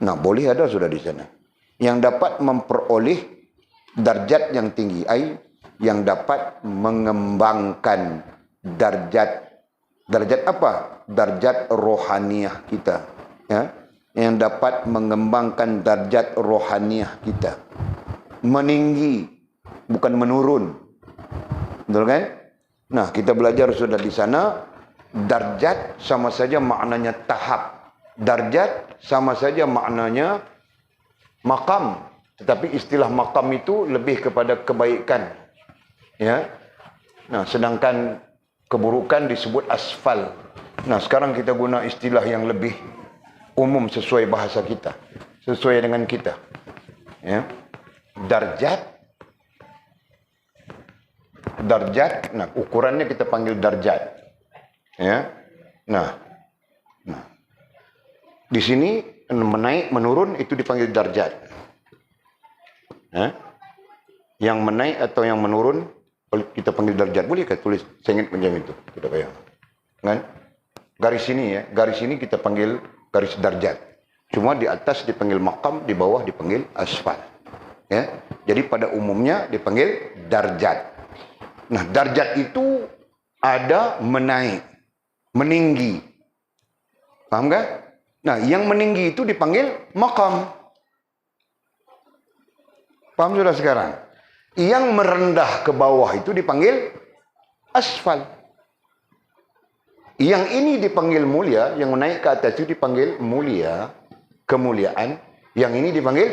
Nah, boleh ada sudah di sana. Yang dapat memperoleh darjat yang tinggi, ai yang dapat mengembangkan darjat. Darjat apa? Darjat rohaniah kita, ya. Yang dapat mengembangkan darjat rohaniah kita. Meninggi, bukan menurun. Betul kan? Nah, kita belajar sudah di sana. Darjat sama saja maknanya tahap. Darjat sama saja maknanya makam. Tetapi istilah maqam itu lebih kepada kebaikan. Ya. Nah, sedangkan keburukan disebut asfal. Nah, sekarang kita guna istilah yang lebih umum sesuai bahasa kita, sesuai dengan kita. Ya. Darjat, nah ukurannya kita panggil darjat. Ya. Nah, di sini menaik menurun itu dipanggil darjat. Yang menaik atau yang menurun kita panggil darjat. Boleh kita tulis sengit macam itu? Tidak payah. Kan? Garis ini ya, garis ini kita panggil garis darjat. Cuma di atas dipanggil maqam, di bawah dipanggil asfal. Ya. Jadi pada umumnya dipanggil darjat. Nah, darjat itu ada menaik, meninggi. Paham kan? Nah, yang meninggi itu dipanggil maqam. Paham sudah sekarang? Yang merendah ke bawah itu dipanggil asfal. Yang ini dipanggil mulia, yang menaik ke atas itu dipanggil mulia, kemuliaan. Yang ini dipanggil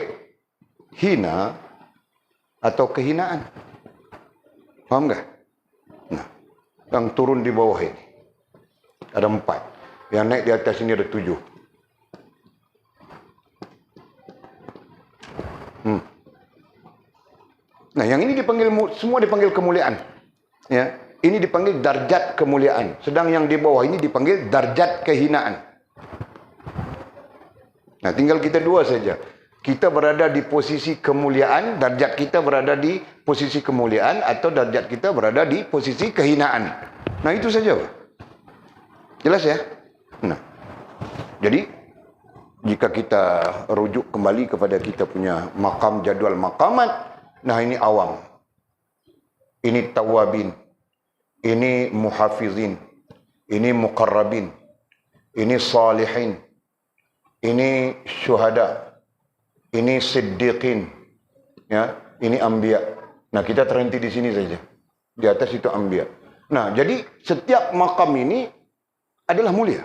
hina atau kehinaan. Paham enggak? Nah, yang turun di bawah ini ada 4. Yang naik di atas ini ada 7. Nah, yang ini dipanggil, semua dipanggil kemuliaan. Ya, ini dipanggil darjat kemuliaan. Sedang yang di bawah ini dipanggil darjat kehinaan. Nah, tinggal kita dua saja. Kita berada di posisi kemuliaan, darjat kita berada di posisi kemuliaan, atau darjat kita berada di posisi kehinaan. Nah, itu saja, Pak. Jelas ya? Nah, jadi jika kita rujuk kembali kepada kita punya makam, jadwal makamat, nah ini awam, ini tawabin, ini muhafizin, ini muqarrabin, ini salihin, ini syuhada, ini siddiqin, ya, ini anbiya. Nah, kita terhenti di sini saja. Di atas itu anbiya. Nah, jadi setiap makam ini adalah mulia.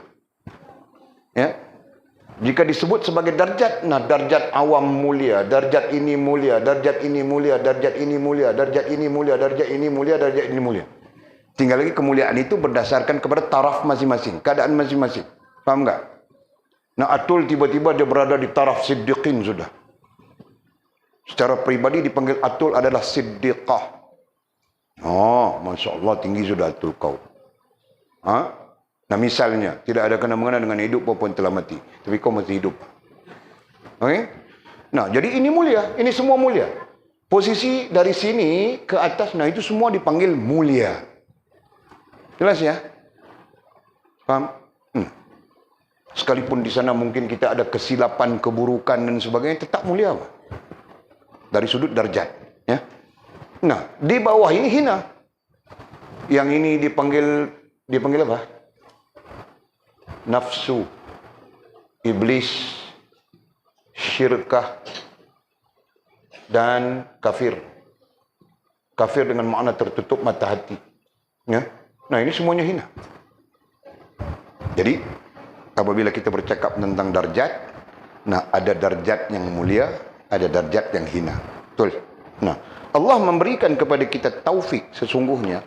Ya. Jika disebut sebagai darjat, nah darjat awam mulia, darjat ini mulia, darjat ini mulia, darjat ini mulia, darjat ini mulia, darjat ini mulia, darjat ini mulia. Tinggal lagi kemuliaan itu berdasarkan kepada taraf masing-masing, keadaan masing-masing. Paham enggak? Nah, Atul tiba-tiba dia berada di taraf siddiqin sudah. Secara pribadi dipanggil Atul adalah siddiqah. Oh, Masya Allah, tinggi sudah Atul kau. Nah, misalnya, tidak ada kena-mengena dengan hidup maupun telah mati. Tapi kau masih hidup. Oke? Nah, jadi ini mulia. Ini semua mulia. Posisi dari sini ke atas, nah itu semua dipanggil mulia. Jelas ya? Paham? Sekalipun di sana mungkin kita ada kesilapan, keburukan dan sebagainya, tetap mulia, Pak. Dari sudut darjat, ya. Nah, di bawah ini hina. Yang ini dipanggil apa? Nafsu, iblis, syirkah, dan kafir. Kafir dengan makna tertutup mata hati. Ya. Nah, ini semuanya hina. Jadi, apabila kita bercakap tentang darjat, nah ada darjat yang mulia, ada darjat yang hina. Betul? Nah, Allah memberikan kepada kita taufik sesungguhnya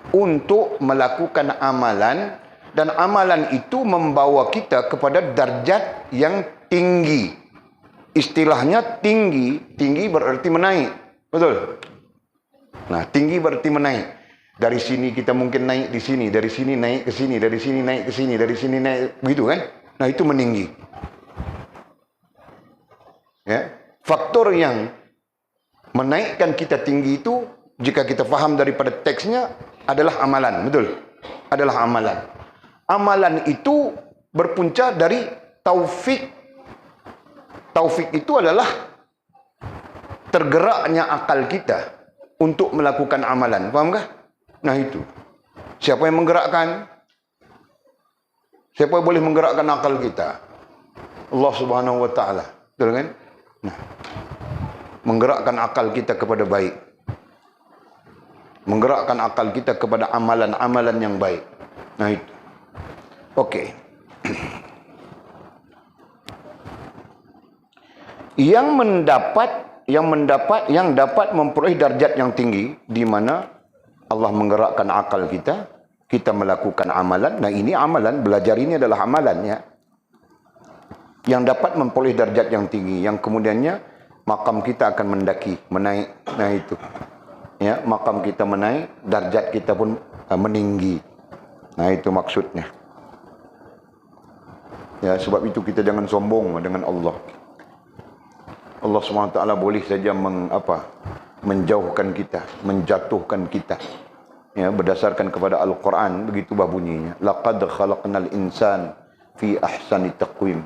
untuk melakukan amalan, dan amalan itu membawa kita kepada darjat yang tinggi. Istilahnya tinggi, tinggi berarti menaik. Betul? Nah, tinggi berarti menaik. Dari sini kita mungkin naik di sini, dari sini naik ke sini, dari sini naik ke sini, dari sini naik, begitu kan? Nah, itu meninggi. Ya, faktor yang menaikkan kita tinggi itu, jika kita faham daripada teksnya, adalah amalan, betul? Adalah amalan. Amalan itu berpunca dari taufik. Taufik itu adalah tergeraknya akal kita untuk melakukan amalan. Fahamkah? Nah, itu. Siapa yang menggerakkan? Siapa yang boleh menggerakkan akal kita? Allah Subhanahu wa taala. Betul kan? Nah, menggerakkan akal kita kepada baik. Menggerakkan akal kita kepada amalan-amalan yang baik. Nah, itu. Okey. Yang mendapat yang dapat memperoleh darjat yang tinggi, di mana Allah menggerakkan akal kita, kita melakukan amalan. Nah, ini amalan, belajar ini adalah amalan, ya. Yang dapat memperoleh darjat yang tinggi, yang kemudiannya makam kita akan mendaki, menaik. Nah, itu. Ya, makam kita menaik, darjat kita pun meninggi. Nah, itu maksudnya. Ya, sebab itu kita jangan sombong dengan Allah. Allah SWT boleh saja menjauhkan kita, menjatuhkan kita. Ya, berdasarkan kepada Al-Quran, begitulah bunyinya. Laqad khalaqnal insan fi ahsani taqwim.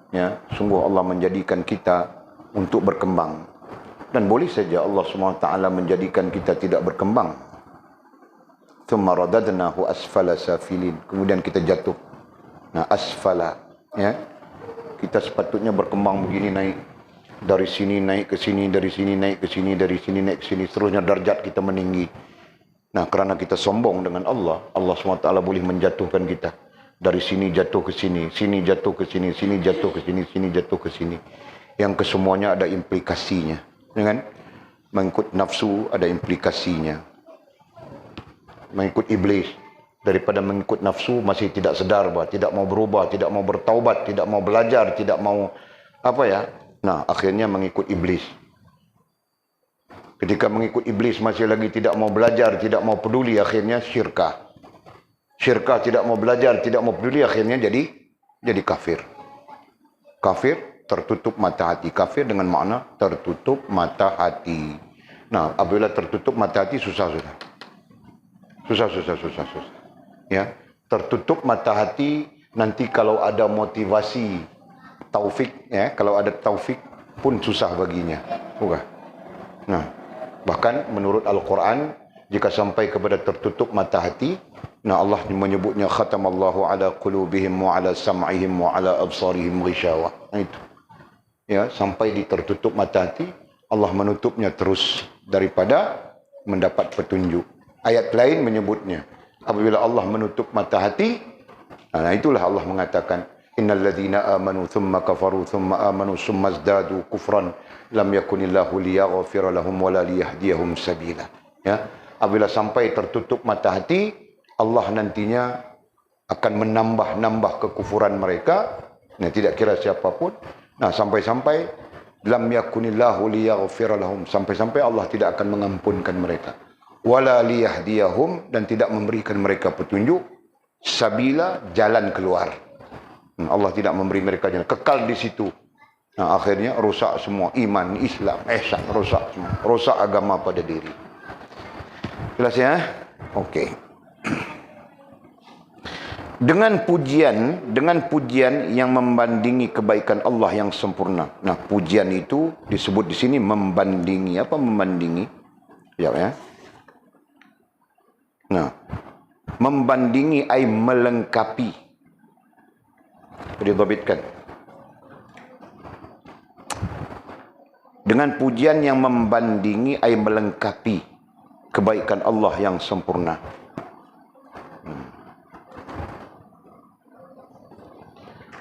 Ya, sungguh Allah menjadikan kita untuk berkembang. Dan boleh saja Allah SWT menjadikan kita tidak berkembang. Thumma radadnahu asfala safilin. Kemudian kita jatuh. Nah, asfala, ya. Kita sepatutnya berkembang begini, naik dari sini naik ke sini, dari sini naik ke sini, dari sini naik ke sini, seterusnya darjat kita meninggi. Nah, kerana kita sombong dengan Allah, Allah SWT boleh menjatuhkan kita. Dari sini jatuh ke sini, sini jatuh ke sini, sini jatuh ke sini, sini jatuh ke sini. Yang kesemuanya ada implikasinya. Ya kan? Mengikut nafsu ada implikasinya. Mengikut iblis. Daripada mengikut nafsu masih tidak sedar, tidak mau berubah, tidak mau bertaubat, tidak mau belajar, tidak mau Nah, akhirnya mengikut iblis. Ketika mengikut iblis masih lagi tidak mau belajar, tidak mau peduli, akhirnya syirkah. Syirkah tidak mau belajar, tidak mau peduli, akhirnya jadi kafir. Kafir, tertutup mata hati. Kafir dengan makna tertutup mata hati. Nah, apabila tertutup mata hati, susah. Susah. Ya, tertutup mata hati, nanti kalau ada motivasi taufik, ya, kalau ada taufik pun susah baginya. Bukan? Nah, bahkan menurut Al-Quran, jika sampai kepada tertutup mata hati, nah Allah menyebutnya khatamallahu ala qulubihim wa ala sam'ihim wa ala absarihim ghishawah. Nah, itu. Ya, sampai di tertutup mata hati, Allah menutupnya terus daripada mendapat petunjuk. Ayat lain menyebutnya, apabila Allah menutup mata hati, nah itulah Allah mengatakan, innal ladzina amanu thumma kafaru thumma amanu thumma izdadu kufran lam yakunillahu liyaghfira lahum wala liyahdiyahum sabila. Ya, apabila sampai tertutup mata hati, Allah nantinya akan menambah kekufuran mereka. Nah, tidak kira siapapun. Nah, sampai-sampai lam yakunillahu liyaghfira lahum, sampai-sampai Allah tidak akan mengampunkan mereka. Wala liyahdiyahum, dan tidak memberikan mereka petunjuk, sabila, jalan keluar. Allah tidak memberi mereka jalan, kekal di situ. Nah, akhirnya rusak semua iman, Islam, ihsan, rusak semua. Rusak agama pada diri. Jelas ya? Okey. Dengan pujian yang membandingi kebaikan Allah yang sempurna. Nah, pujian itu disebut di sini membandingi. Apa membandingi? Ya. Nah, membandingi ay melengkapi. Didhabitkan. Dengan pujian yang membandingi ay melengkapi kebaikan Allah yang sempurna.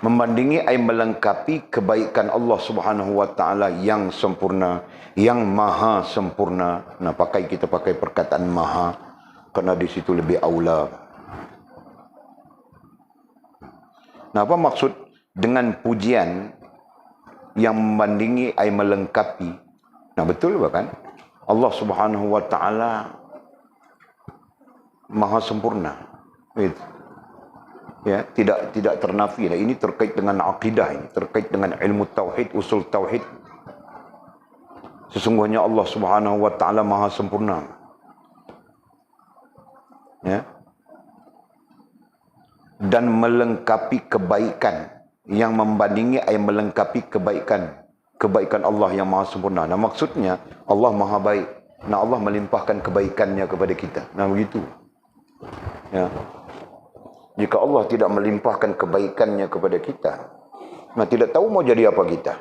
Membandingi ay melengkapi kebaikan Allah Subhanahu wa taala yang sempurna, yang maha sempurna. Nah, kita pakai perkataan maha kerana di situ lebih aula. Nah, apa maksud dengan pujian yang membandingi ay melengkapi? Nah, betul bukan? Allah Subhanahu wa taala maha sempurna. Itu. Ya, tidak ternafi. Ini terkait dengan akidah, ini terkait dengan ilmu tauhid, usul tauhid. Sesungguhnya Allah Subhanahu wa taala maha sempurna. Ya. Dan melengkapi kebaikan, yang membandingi ay melengkapi kebaikan Allah yang maha sempurna. Nah, maksudnya Allah maha baik. Nah, Allah melimpahkan kebaikannya kepada kita. Nah, begitu. Ya. Jika Allah tidak melimpahkan kebaikannya kepada kita, nah tidak tahu mau jadi apa kita.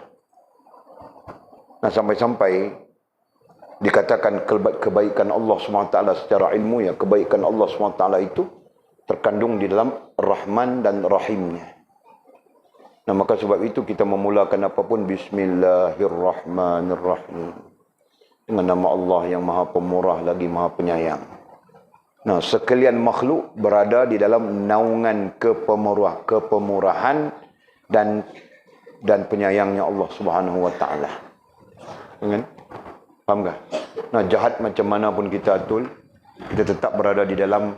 Nah, sampai-sampai dikatakan kebaikan Allah SWT secara ilmu, ya, kebaikan Allah SWT itu terkandung di dalam Rahman dan Rahimnya. Nah, maka sebab itu kita memulakan apapun Bismillahirrahmanirrahim. Dengan nama Allah yang Maha Pemurah lagi Maha Penyayang. Nah, sekalian makhluk berada di dalam naungan kepemurahan dan penyayangnya Allah Subhanahu wa taala. Kan? Faham tak? Nah, jahat macam mana pun kita atul, kita tetap berada di dalam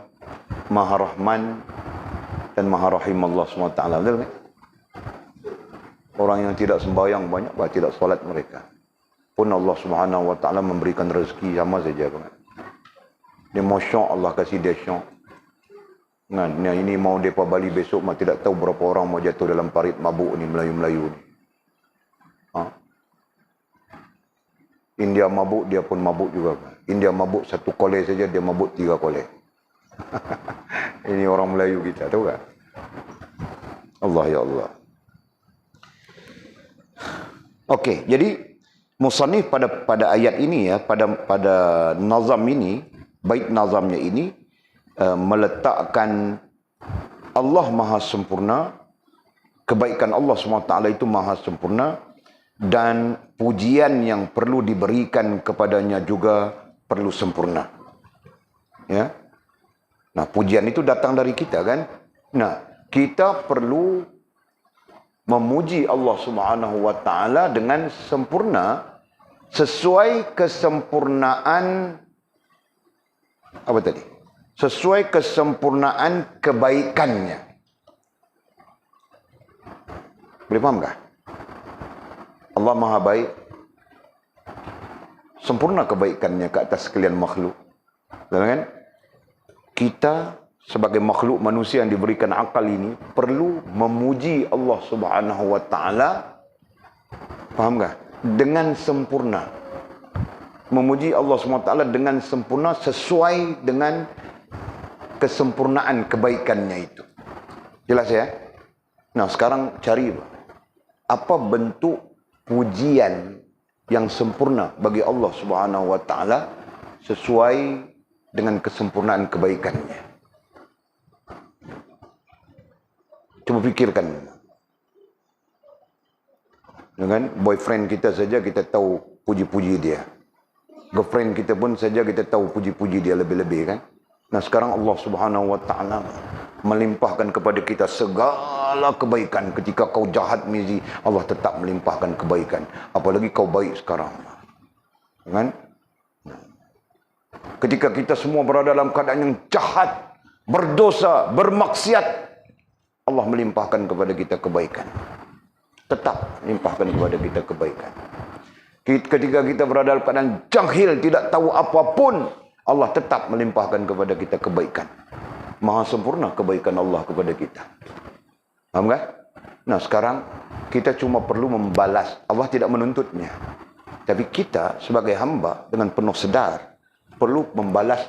Maha Rahman dan Maha Rahim Allah Subhanahu wa taala. Betul kan? Orang yang tidak sembahyang banyak, tidak solat mereka, pun Allah Subhanahu wa taala memberikan rezeki sama saja kan. Dia mau syok, Allah kasih dia syok. Nah, ini mau depa balik besok, mah tidak tahu berapa orang mau jatuh dalam parit mabuk ni, Melayu-Melayu ni. India mabuk, dia pun mabuk juga. India mabuk satu kolej saja, dia mabuk 3 kolej. Ini orang Melayu kita, tahu tak? Allah ya Allah. Okey, jadi musannif pada ayat ini ya, pada nazam ini, bait nazamnya ini meletakkan Allah Maha Sempurna, kebaikan Allah SWT itu Maha Sempurna, dan pujian yang perlu diberikan kepadanya juga perlu sempurna. Ya. Nah, pujian itu datang dari kita kan? Nah, kita perlu memuji Allah Subhanahu wa taala dengan sempurna sesuai kesempurnaan apa tadi? Sesuai kesempurnaan kebaikannya. Boleh faham tak? Allah Maha baik, sempurna kebaikannya ke atas sekalian makhluk. Betul kan? Kita sebagai makhluk manusia yang diberikan akal ini perlu memuji Allah Subhanahu wa taala, faham tak? Dengan sempurna. Memuji Allah Subhanahu wa taala dengan sempurna sesuai dengan kesempurnaan kebaikannya itu. Jelas ya? Nah, sekarang cari apa bentuk pujian yang sempurna bagi Allah Subhanahu wa taala sesuai dengan kesempurnaan kebaikannya. Coba fikirkan. Dengan boyfriend kita saja kita tahu puji-puji dia. Girlfriend kita pun saja kita tahu puji-puji dia lebih-lebih kan. Nah, sekarang Allah Subhanahu wa taala melimpahkan kepada kita segala kebaikan. Ketika kau jahat mizi, Allah tetap melimpahkan kebaikan. Apalagi kau baik sekarang. Kan? Ketika kita semua berada dalam keadaan yang jahat, berdosa, bermaksiat, Allah melimpahkan kepada kita kebaikan. Tetap melimpahkan kepada kita kebaikan. Ketika kita berada dalam keadaan jahil, tidak tahu apapun, Allah tetap melimpahkan kepada kita kebaikan. Maha sempurna kebaikan Allah kepada kita. Faham tak? Nah, sekarang kita cuma perlu membalas. Allah tidak menuntutnya. Tapi kita sebagai hamba dengan penuh sedar perlu membalas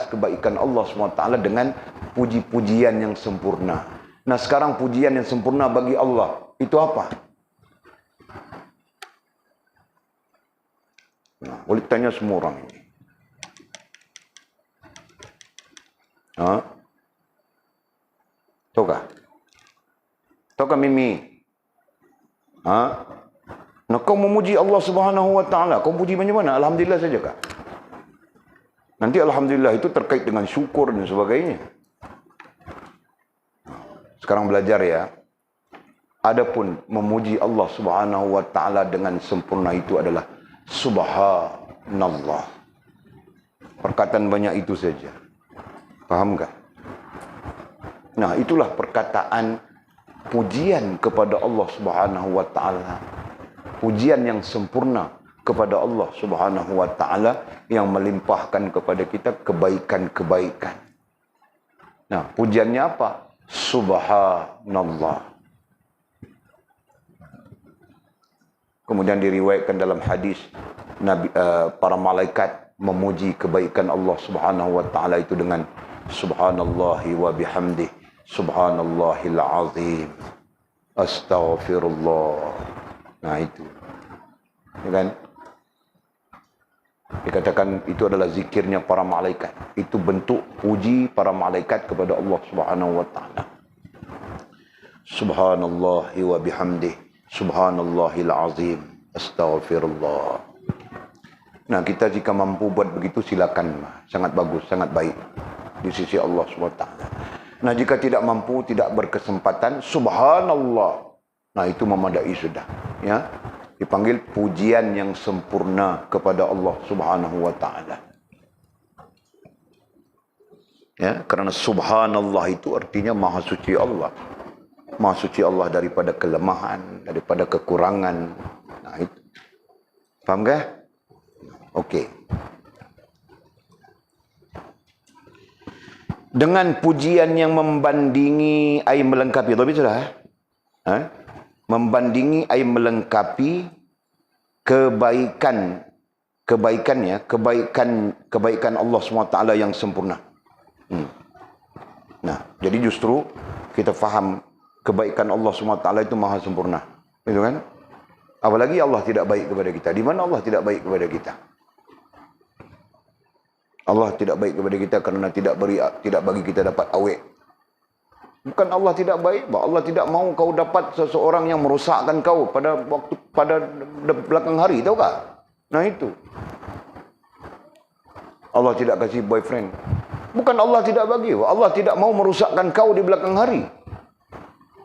kebaikan Allah SWT dengan puji-pujian yang sempurna. Nah, sekarang pujian yang sempurna bagi Allah itu apa? Nah, boleh tanya semua orang ini. Tahukah? Tahukah Mimi? Nah, kau memuji Allah Subhanahu wa taala, kau puji macam mana? Alhamdulillah saja kah? Nanti alhamdulillah itu terkait dengan syukur dan sebagainya. Sekarang belajar ya. Adapun memuji Allah Subhanahu wa taala dengan sempurna itu adalah subhanallah. Perkataan banyak itu saja. Faham tak? Nah, itulah perkataan pujian kepada Allah Subhanahu wa taala. Pujian yang sempurna kepada Allah Subhanahu wa taala yang melimpahkan kepada kita kebaikan-kebaikan. Nah, pujiannya apa? Subhanallah. Kemudian diriwayatkan dalam hadis para malaikat memuji kebaikan Allah Subhanahu wa taala itu dengan subhanallahi wa bihamdih, subhanallahil azim, astaghfirullah. Nah, itu. Ya kan? Dikatakan itu adalah zikirnya para malaikat. Itu bentuk puji para malaikat kepada Allah Subhanahu wa taala. Subhanallah wa bihamdih. Subhanallahil azim. Astaghfirullah. Nah, kita jika mampu buat begitu silakan. Sangat bagus, sangat baik di sisi Allah SWT. Nah, jika tidak mampu, tidak berkesempatan, subhanallah. Nah, itu memadai sudah, ya. Dipanggil pujian yang sempurna kepada Allah Subhanahu wa taala. Ya, karena subhanallah itu artinya maha suci Allah. Maha suci Allah daripada kelemahan, daripada kekurangan. Nah, itu. Faham ke? Okey. Dengan pujian yang membandingi ay melengkapi, tapi sudah membandingi ay melengkapi kebaikan Allah SWT yang sempurna. Nah, jadi justru kita faham kebaikan Allah SWT itu maha sempurna, itu kan? Apalagi Allah tidak baik kepada kita. Di mana Allah tidak baik kepada kita? Allah tidak baik kepada kita kerana tidak bagi kita dapat awet. Bukan Allah tidak baik, Allah tidak mahu kau dapat seseorang yang merosakkan kau pada belakang hari, tahu tak? Nah itu. Allah tidak kasih boyfriend. Bukan Allah tidak bagi, Allah tidak mahu merosakkan kau di belakang hari.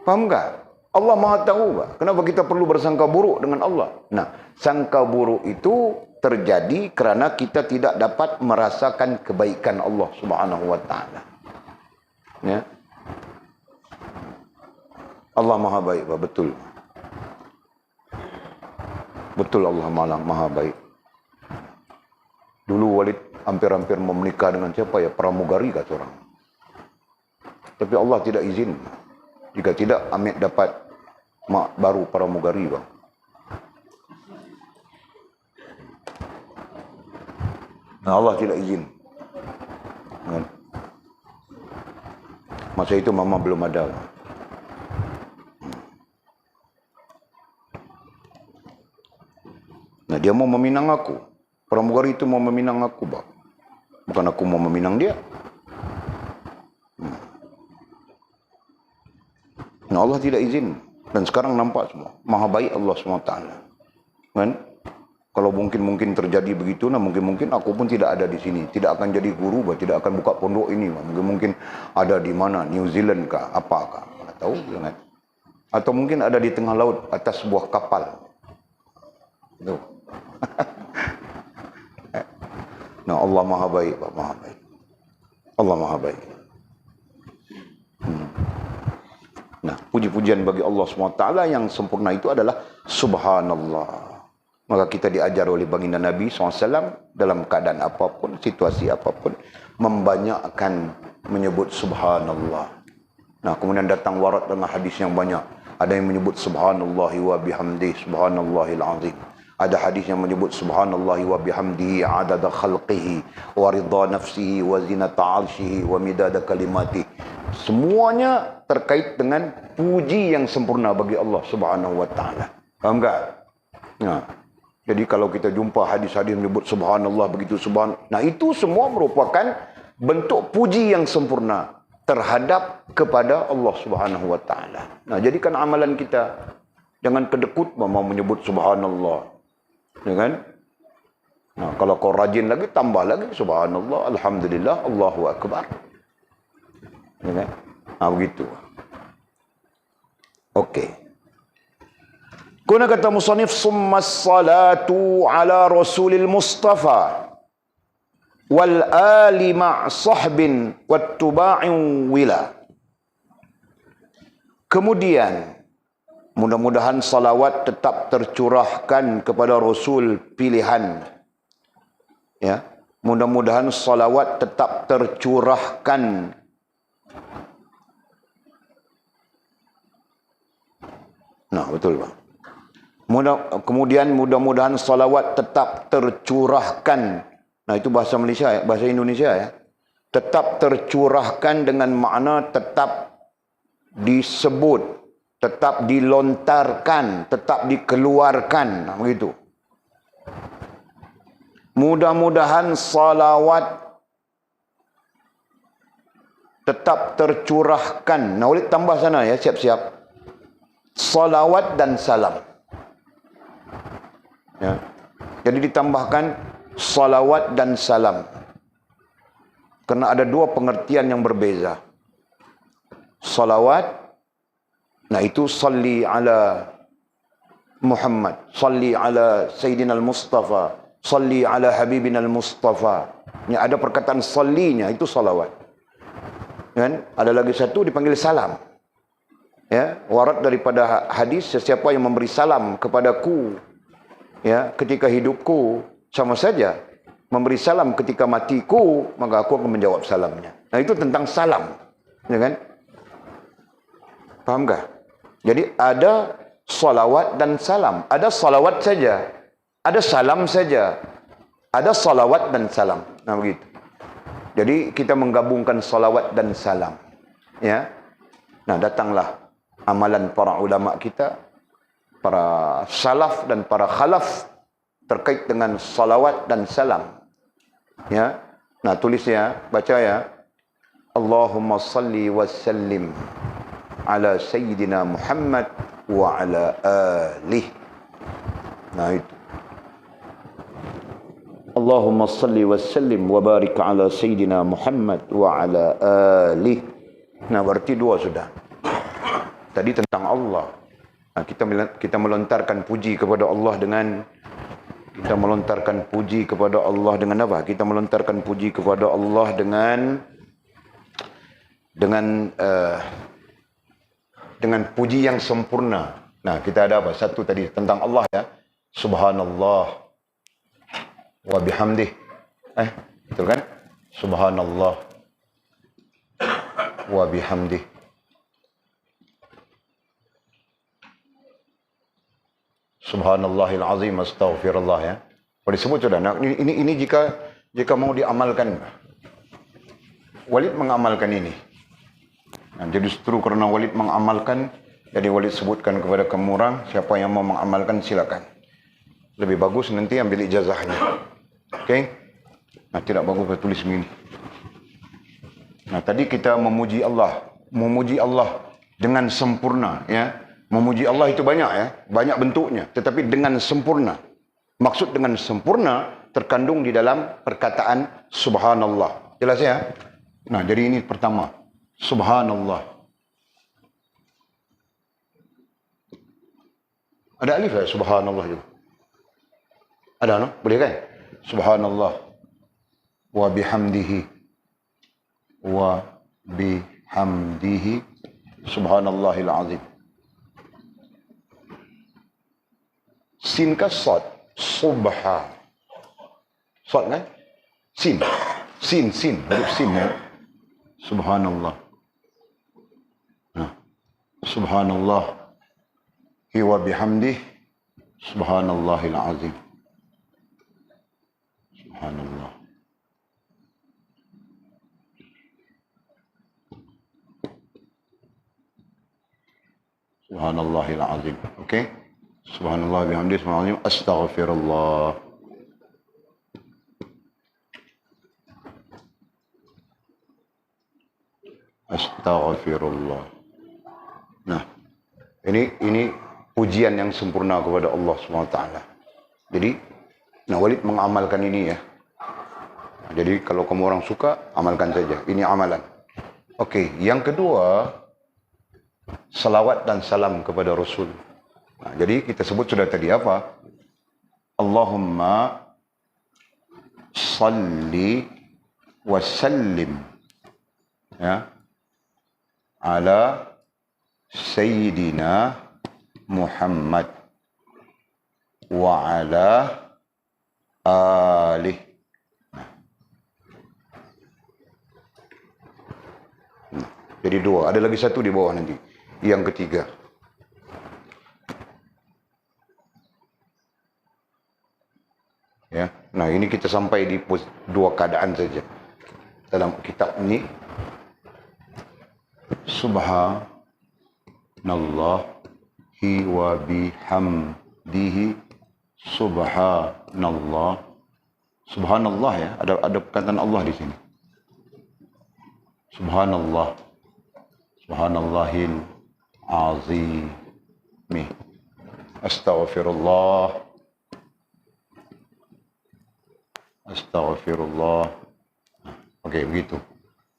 Faham tak? Allah Maha tahu tak? Kenapa kita perlu bersangka buruk dengan Allah? Nah, sangka buruk itu terjadi kerana kita tidak dapat merasakan kebaikan Allah Subhanahu wa taala. Ya. Allah Maha baik, betul. Betul Allah Maha baik. Dulu Walid hampir-hampir mau menikah dengan siapa ya? Pramugari kata orang. Tapi Allah tidak izin. Jika tidak, Amit dapat mak baru pramugari bang. Nah, Allah tidak izin. Masa itu mama belum ada. Nah, dia mau meminang aku. Pramugari itu mau meminang aku, bang. Bukan aku mau meminang dia. Nah, Allah tidak izin. Dan sekarang nampak semua. Maha baik Allah SWT. Kan? Kalau mungkin terjadi begitu, nah mungkin aku pun tidak ada di sini. Tidak akan jadi guru, tidak akan buka pondok ini. Mungkin ada di mana, New Zealand kah, apakah. Tidak tahu. Kan? Atau mungkin ada di tengah laut, atas sebuah kapal. Itu. Nah, Allah Maha baik, Pak. Maha baik. Allah Maha baik. Nah, puji-pujian bagi Allah SWT yang sempurna itu adalah Subhanallah. Maka kita diajar oleh baginda Nabi SAW dalam keadaan apapun, situasi apapun, membanyakkan menyebut Subhanallah. Nah, kemudian datang warat dengan hadis yang banyak. Ada yang menyebut Subhanallahi wa bihamdih, Subhanallahil azim. Ada hadis yang menyebut Subhanallahi wa bihamdihi adada khalqihi wa ridha nafsihi wa zinata arshihi wa midada kalimati. Semuanya terkait dengan puji yang sempurna bagi Allah Subhanahu wa taala. Faham tak? Nah, jadi kalau kita jumpa hadis-hadis menyebut Subhanallah begitu nah itu semua merupakan bentuk puji yang sempurna terhadap kepada Allah Subhanahu wa taala. Nah, jadikan amalan kita jangan kedekut mau menyebut Subhanallah. Ya kan? Nah, kalau kau rajin lagi, tambah lagi Subhanallah, Alhamdulillah, Allahu Akbar. Ya kan? Nah, begitu. Okey. Kuna kata musannif, summa salatu ala rasulil mustafa wal ali ma' sahbin wattuba'in wila. Kemudian mudah-mudahan salawat tetap tercurahkan kepada Rasul pilihan. Ya, mudah-mudahan salawat tetap tercurahkan Nah, betul Bang. Kemudian mudah-mudahan salawat tetap tercurahkan. Nah, itu bahasa Malaysia ya, bahasa Indonesia ya. Tetap tercurahkan dengan makna tetap disebut, tetap dilontarkan, tetap dikeluarkan. Nah, begitu. Mudah-mudahan salawat tetap tercurahkan. Nah, boleh tambah sana ya, siap-siap. salawat dan salam. Ya. Jadi ditambahkan salawat dan salam. Karena ada dua pengertian yang berbeza. Salawat, nah itu salli ala Muhammad, salli ala Sayyidina al-Mustafa, salli ala Habibina al-Mustafa. Ini ada perkataan sallinya, itu salawat. Kan? Ada lagi satu dipanggil salam. Ya, warat daripada hadis, sesiapa yang memberi salam kepadaku, ya, ketika hidupku, sama saja memberi salam ketika matiku, maka aku akan menjawab salamnya. Nah, itu tentang salam, ya kan? Pahamkah? Jadi ada salawat dan salam. Ada salawat saja, ada salam saja, ada salawat dan salam. Nah, begitu. Jadi kita menggabungkan salawat dan salam. Ya. Nah, datanglah amalan para ulama kita, para salaf dan para khalaf terkait dengan salawat dan salam. Ya. Nah, tulis ya, baca ya. Allahumma salli wa sallim ala Sayyidina Muhammad wa ala alih. Nah, itu. Allahumma salli wa sallim wa barik ala Sayyidina Muhammad wa ala alih. Nah, berarti dua sudah. Tadi tentang Allah. Nah, kita melontarkan puji kepada Allah dengan apa? Kita melontarkan puji kepada Allah dengan puji yang sempurna. Nah, kita ada apa? Satu tadi tentang Allah ya. Subhanallah wa bihamdih. Betul kan? Subhanallah wa bihamdih. Subhanallahil azim, astaghfirullah ya. Boleh disebut sudah. Nah, ini jika mau diamalkan. Walid mengamalkan ini. Nah, jadi justru karena Walid mengamalkan, jadi Walid sebutkan kepada kamu orang, siapa yang mau mengamalkan silakan. Lebih bagus nanti ambil ijazahnya. Okey? Nah, tidak bagus bertulis begini. Nah, tadi kita memuji Allah dengan sempurna ya. Memuji Allah itu banyak ya, banyak bentuknya, tetapi dengan sempurna. Maksud dengan sempurna terkandung di dalam perkataan subhanallah. Jelas ya? Nah, jadi ini pertama, subhanallah. Ada alif ya subhanallah juga? Ada no? Boleh kan? Subhanallah wa bihamdihi subhanallahil azim. Sin ka sad, subha. Sad kan? Sin, huruf sin ya. Subhanallah. Nah, subhanallah wa bihamdih subhanallahil azim. Subhanallah. Subhanallahil azim. Okey? Subhanallah bihamdih subhanallah astaghfirullah. Astaghfirullah. Nah, ini pujian yang sempurna kepada Allah SWT. Jadi, nah Walid mengamalkan ini ya. Jadi kalau kamu orang suka, amalkan saja. Ini amalan. Okey, yang kedua, salawat dan salam kepada Rasul. Nah, jadi kita sebut sudah tadi apa? Allahumma salli wa sallim ya ala Sayyidina Muhammad wa ala alih. Jadi dua, ada lagi satu di bawah nanti. Yang ketiga. Ya. Nah, ini kita sampai di dua keadaan saja. Dalam kitab ini subhanallahi wa bihamdihi subhanallah. Subhanallah ya, ada perkataan Allah di sini. Subhanallah. Subhanallahil azim. Ni. Astaghfirullah. Astaghfirullah. Okey, begitu.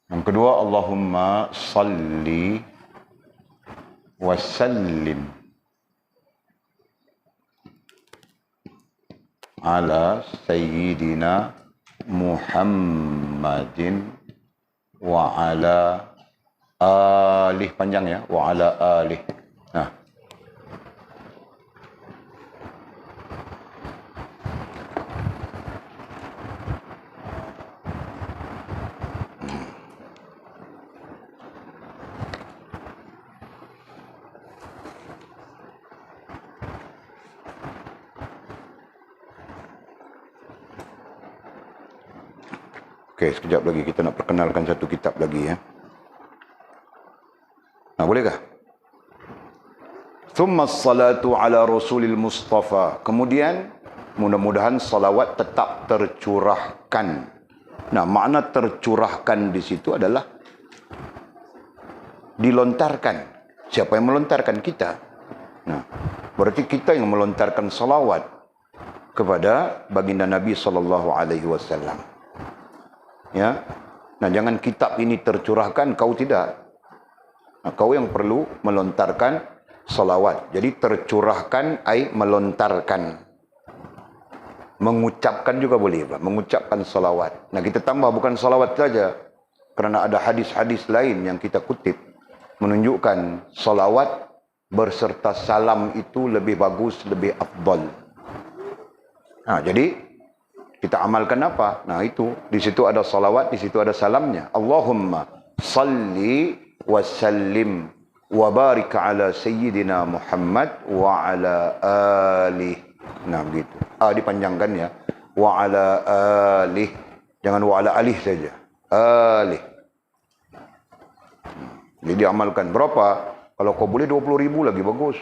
Yang kedua, Allahumma salli wa sallim ala sayyidina Muhammadin wa ala alih, panjang ya, wa ala alih. Nah. Okey, sekejap lagi kita nak perkenalkan satu kitab lagi ya. Nah, bolehkah? Thumma salatu ala rasulil mustafa. Kemudian mudah-mudahan salawat tetap tercurahkan. Nah, makna tercurahkan di situ adalah dilontarkan. Siapa yang melontarkan? Kita. Nah, berarti kita yang melontarkan salawat kepada baginda Nabi SAW. Ya, nah jangan kitab ini tercurahkan, kau tidak. Nah, kau yang perlu melontarkan salawat. Jadi tercurahkan ai melontarkan. Mengucapkan juga boleh, Pak. Mengucapkan salawat. Nah, kita tambah bukan salawat saja, kerana ada hadis-hadis lain yang kita kutip menunjukkan salawat berserta salam itu lebih bagus, lebih afdal. Nah, jadi kita amalkan apa? Nah, itu. Di situ ada salawat, di situ ada salamnya. Allahumma salli wa sallim wa barik ala sayyidina Muhammad wa ala alih. Nah, begitu. Dipanjangkan ya. Wa ala alih. Jangan wa ala alih saja. Alih. Jadi amalkan. Berapa? Kalau kau boleh 20,000 lagi bagus.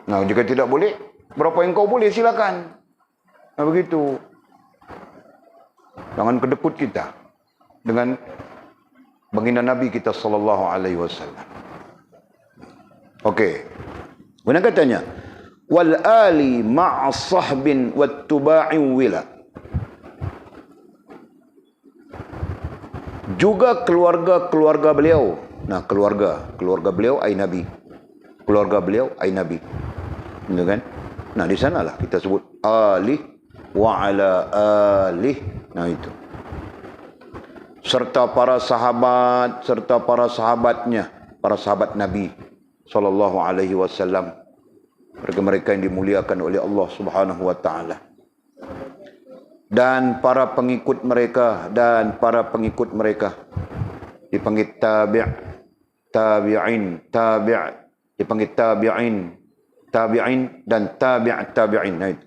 Nah, jika tidak boleh, berapa yang kau boleh silakan. Nah, begitu. Jangan kedekut kita dengan baginda Nabi kita sallallahu alaihi wasallam. Okey. Kemudian katanya, wal ali ma'a sahbin wat tuba'in wila. Juga keluarga-keluarga beliau. Nah, keluarga beliau ai Nabi. Keluarga beliau ai Nabi. Betul kan? Nah, di sanalah kita sebut alih wa ala alih. Nah, itu. Serta para sahabat, serta para sahabatnya, para sahabat Nabi sallallahu alaihi wasallam. Mereka-mereka yang dimuliakan oleh Allah Subhanahu wa taala. Dan para pengikut mereka dipanggil tabi'in, dipanggil tabi'in dan tabi'in. Nah, itu.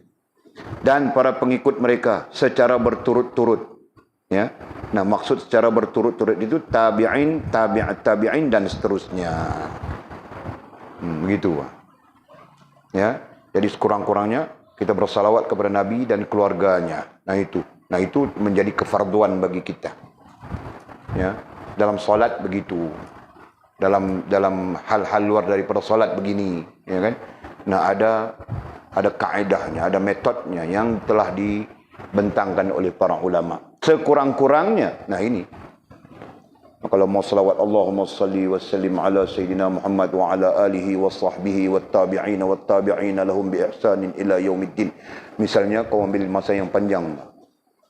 Dan para pengikut mereka secara berturut-turut, ya. Nah, maksud secara berturut-turut itu tabi'in, tabi'in dan seterusnya. Begitu, Pak. Ya. Jadi sekurang-kurangnya kita bersalawat kepada Nabi dan keluarganya. Nah, itu menjadi kefarduan bagi kita. Ya. Dalam salat begitu. Dalam hal-hal luar daripada salat begini, ya kan? Nah, ada kaedahnya, ada metodnya yang telah dibentangkan oleh para ulama. Sekurang-kurangnya, nah ini. Kalau mau salawat, Allahumma salli wa sallim ala sayyidina Muhammad wa ala alihi wa sahbihi wa tabi'ina lahum bi ihsanin ila yaumiddin. Misalnya kau ambil masa yang panjang.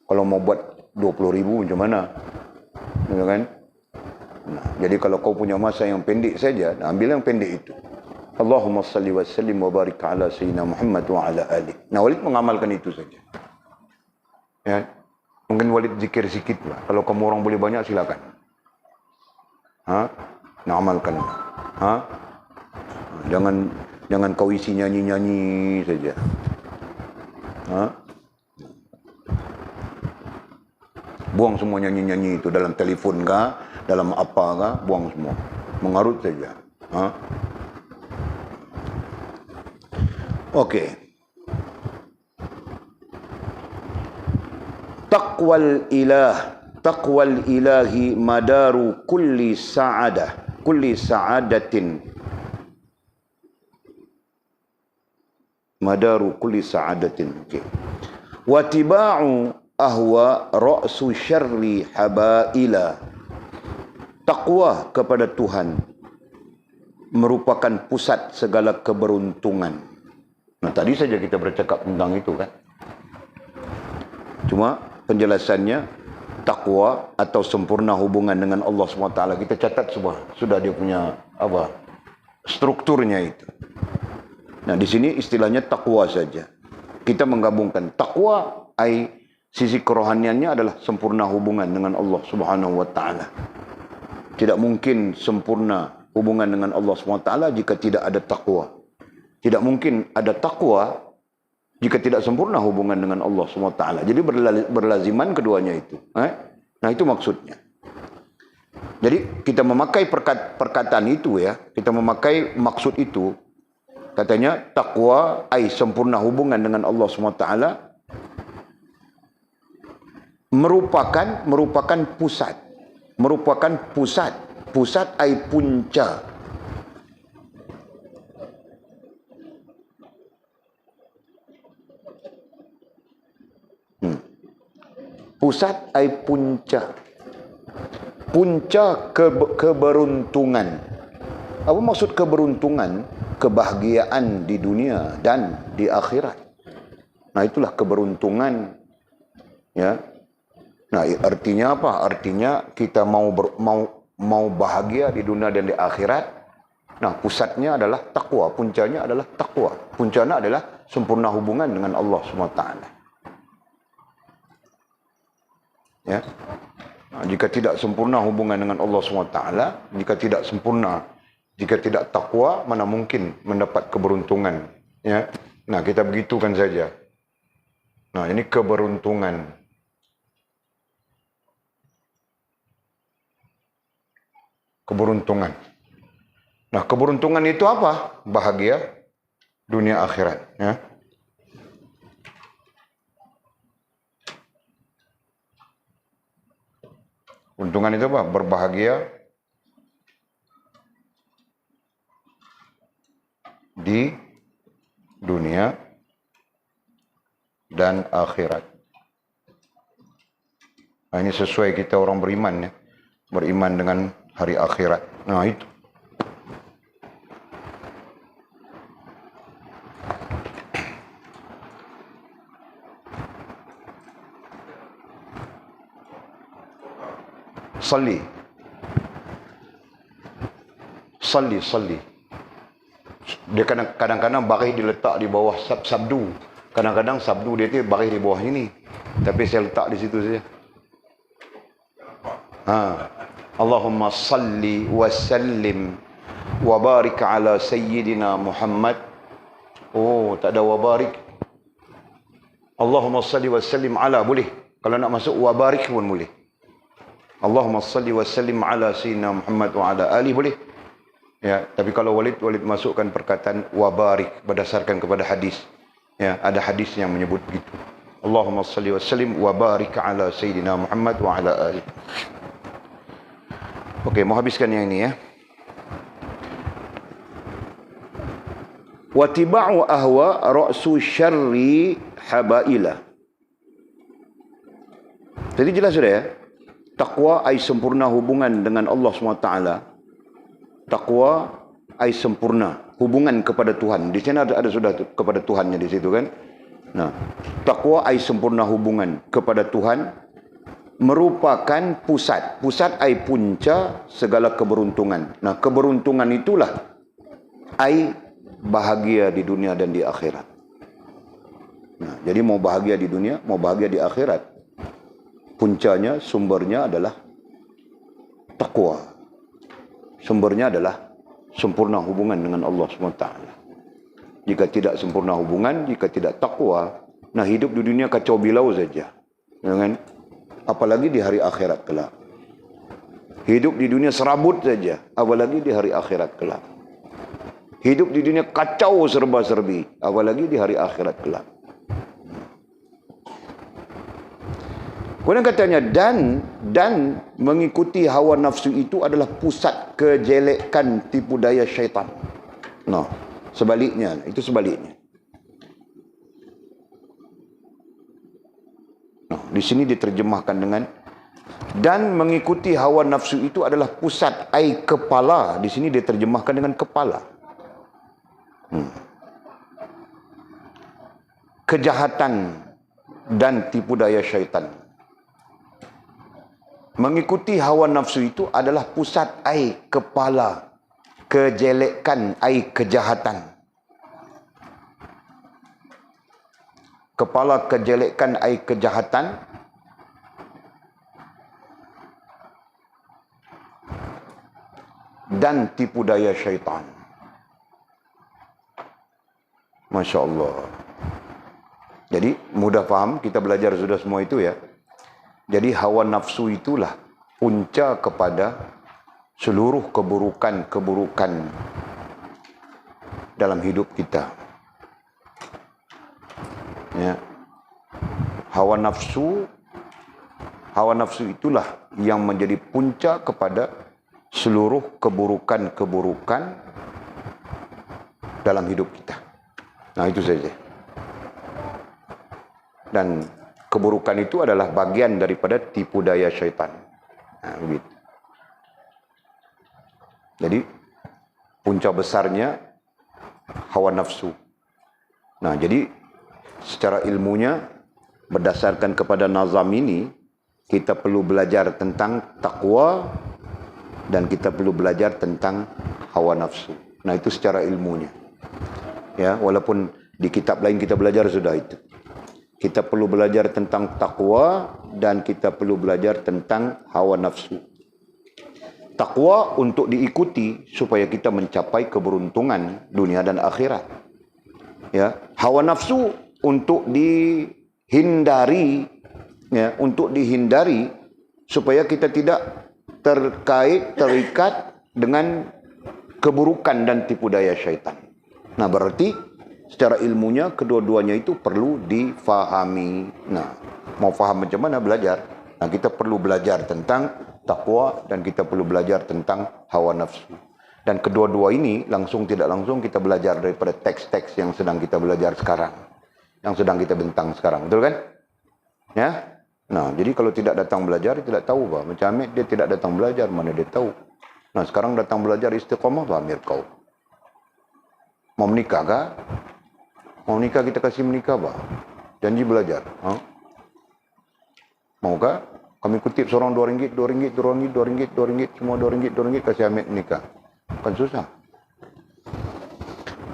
Kalau mau buat 20,000 macam mana? Ya kan? Nah, jadi kalau kau punya masa yang pendek saja, ambil yang pendek itu. Allahumma salli wa sallim wa barik ala sayyidina Muhammad wa ala alihi. Nah, Walid mengamalkan itu saja. Ya. Mungkin Walid zikir sikit lah. Kalau kamu orang boleh banyak, silakan. Nah, amalkan. Jangan kau isi nyanyi-nyanyi saja. Buang semua nyanyi-nyanyi itu dalam telefon kah, dalam apa kah, buang semua. Mengarut saja. Okey. Taqwal ilahi madaru kulli sa'adatin madaru kulli sa'adatin. Okay. Watiba'u ahwa ra'su syarri habaila. Takwa kepada Tuhan merupakan pusat segala keberuntungan. Nah, tadi saja kita bercakap tentang itu kan. Cuma penjelasannya, takwa atau sempurna hubungan dengan Allah SWT, kita catat semua. Sudah dia punya strukturnya itu. Nah, di sini istilahnya takwa saja. Kita menggabungkan takwa, sisi kerohaniannya adalah sempurna hubungan dengan Allah SWT. Tidak mungkin sempurna hubungan dengan Allah SWT jika tidak ada takwa. Tidak mungkin ada takwa jika tidak sempurna hubungan dengan Allah SWT. Jadi berlaziman keduanya itu. Nah, itu maksudnya. Jadi kita memakai perkataan itu ya, kita memakai maksud itu. Katanya takwa sempurna hubungan dengan Allah SWT merupakan pusat. Merupakan pusat punca. Pusat punca. Punca keberuntungan. Apa maksud keberuntungan? Kebahagiaan di dunia dan di akhirat. Nah, itulah keberuntungan. Ya. Nah, artinya apa? Artinya kita mau bahagia di dunia dan di akhirat. Nah, pusatnya adalah takwa, puncanya adalah takwa. Puncanya adalah sempurna hubungan dengan Allah SWT. Ya. Nah, jika tidak sempurna hubungan dengan Allah SWT, jika tidak takwa, mana mungkin mendapat keberuntungan. Ya. Nah, kita begitukan saja. Nah, ini keberuntungan. Keberuntungan. Nah, keberuntungan itu apa? Bahagia dunia akhirat. Ya. Keberuntungan itu apa? Berbahagia di dunia dan akhirat. Nah, ini sesuai kita orang beriman ya. Beriman dengan hari akhirat. Nah, itu. Salli. Dia kadang-kadang baris diletak di bawah sabdu. Kadang-kadang sabdu dia tu baris di bawah ini. Tapi saya letak di situ saja. Allahumma salli wa sallim wa barik ala sayyidina Muhammad. Oh, tak ada wa barik. Allahumma salli wa sallim ala boleh. Kalau nak masuk wa barik pun boleh. Allahumma salli wa sallim ala sayyidina Muhammad wa ala ali boleh. Ya, tapi kalau Walid masukkan perkataan wa barik berdasarkan kepada hadis. Ya, ada hadis yang menyebut begitu. Allahumma salli wa sallim wa barik ala sayyidina Muhammad wa ala ali. Okey, mau habiskan yang ini ya. Watiba'u ahwa ra'su syarri habaila. Jadi jelas sudah ya. Takwa sempurna hubungan dengan Allah SWT. Takwa sempurna hubungan kepada Tuhan. Di sini ada sudah kepada Tuhannya di situ kan. Nah, takwa sempurna hubungan kepada Tuhan merupakan pusat punca segala keberuntungan. Nah, keberuntungan itulah bahagia di dunia dan di akhirat. Nah, jadi mau bahagia di dunia, mau bahagia di akhirat, puncanya, sumbernya adalah takwa. Sumbernya adalah sempurna hubungan dengan Allah SWT. Jika tidak sempurna hubungan, jika tidak takwa, nah hidup di dunia kacau bilau saja. Jangan, apalagi di hari akhirat kelak. Hidup di dunia serabut saja, apalagi di hari akhirat kelak. Hidup di dunia kacau serba-serbi, apalagi di hari akhirat kelak. Kemudian katanya, dan mengikuti hawa nafsu itu adalah pusat kejelekan tipu daya syaitan. Nah, sebaliknya, itu sebaliknya. Di sini diterjemahkan dengan dan mengikuti hawa nafsu itu adalah pusat, ai kepala. Di sini diterjemahkan dengan kepala. Kejahatan dan tipu daya syaitan. Mengikuti hawa nafsu itu adalah pusat, ai kepala. Kejelekan, ai kejahatan. Kepala kejelekan, ai kejahatan. Dan tipu daya syaitan. Masya Allah. Jadi mudah faham, kita belajar sudah semua itu ya. Jadi hawa nafsu itulah punca kepada seluruh keburukan-keburukan dalam hidup kita. Ya. Hawa nafsu itulah yang menjadi punca kepada seluruh keburukan-keburukan dalam hidup kita. Nah, itu saja. Dan keburukan itu adalah bagian daripada tipu daya syaitan. Nah, begitu. Jadi punca besarnya hawa nafsu. Nah, jadi secara ilmunya berdasarkan kepada nazam ini kita perlu belajar tentang takwa dan kita perlu belajar tentang hawa nafsu. Nah, itu secara ilmunya. Ya, walaupun di kitab lain kita belajar sudah itu. Kita perlu belajar tentang takwa dan kita perlu belajar tentang hawa nafsu. Takwa untuk diikuti supaya kita mencapai keberuntungan dunia dan akhirat. Ya, hawa nafsu untuk dihindari, ya, untuk dihindari supaya kita tidak terikat dengan keburukan dan tipu daya syaitan. Nah, berarti secara ilmunya kedua-duanya itu perlu difahami. Nah, mau faham macam mana belajar? Nah, kita perlu belajar tentang takwa dan kita perlu belajar tentang hawa nafsu. Dan kedua-dua ini langsung tidak langsung kita belajar daripada teks-teks yang sedang kita belajar sekarang. Yang sedang kita bentang sekarang. Betul kan? Ya? Nah, jadi kalau tidak datang belajar, tidak tahu bah. Macam Amir, dia tidak datang belajar, mana dia tahu. Nah, sekarang datang belajar istiqamah bah Amir kau. Mau menikah kah? Mau nikah kita kasih menikah bah. Janji belajar. Ha? Maukah? Kami kutip seorang RM2, RM2, RM2, RM2, RM2, semua RM2, RM2 kasih Amir nikah. Kan susah.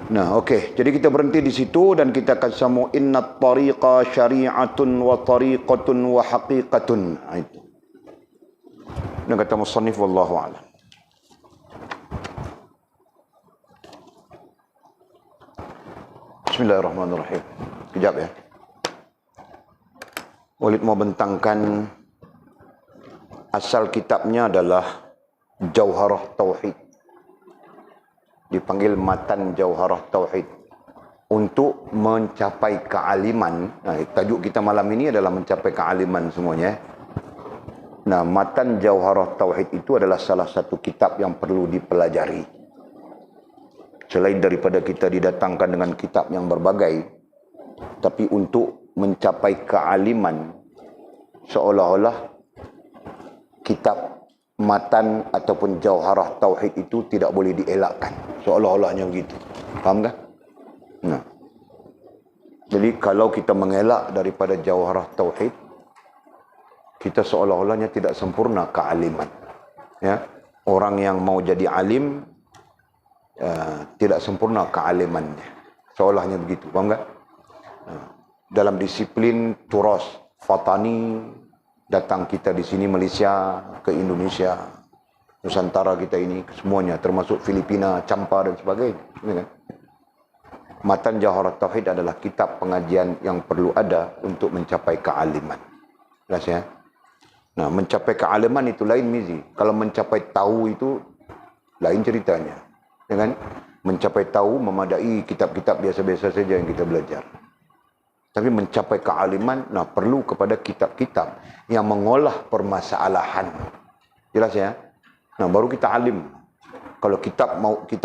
Nah, okey. Jadi kita berhenti di situ dan kita akan sambung innat tariqa syari'atun wa tariqatun wa haqiqatun. Itu. Dan kata musannif wallahu a'lam. Bismillahirrahmanirrahim. Kejap ya. Walid mau bentangkan asal kitabnya adalah Jauharah Tauhid. Dipanggil Matan Jauharah Tauhid. Untuk mencapai kealiman. Nah, tajuk kita malam ini adalah mencapai kealiman semuanya. Nah, Matan Jauharah Tauhid itu adalah salah satu kitab yang perlu dipelajari. Selain daripada kita didatangkan dengan kitab yang berbagai, tapi untuk mencapai kealiman, seolah-olah kitab matan ataupun jauharah tauhid itu tidak boleh dielakkan. Seolah-olahnya begitu. Faham tak? Nah. Jadi kalau kita mengelak daripada jauharah tauhid, kita seolah-olahnya tidak sempurna kealiman. Ya. Orang yang mau jadi alim, tidak sempurna kealimannya. Seolahnya begitu. Faham tak? Dalam disiplin turas Fatani, datang kita di sini Malaysia, ke Indonesia, Nusantara kita ini, semuanya, termasuk Filipina, Champa dan sebagainya. Kan? Matan Jauharah Tauhid adalah kitab pengajian yang perlu ada untuk mencapai kealiman. Jelas ya? Nah, mencapai kealiman itu lain mizi. Kalau mencapai tahu itu lain ceritanya. Ya kan? Mencapai tahu memadai kitab-kitab biasa-biasa saja yang kita belajar. Tapi mencapai kealiman, nah perlu kepada kitab-kitab yang mengolah permasalahan. Jelas ya? Nah, baru kita alim. Kalau kitab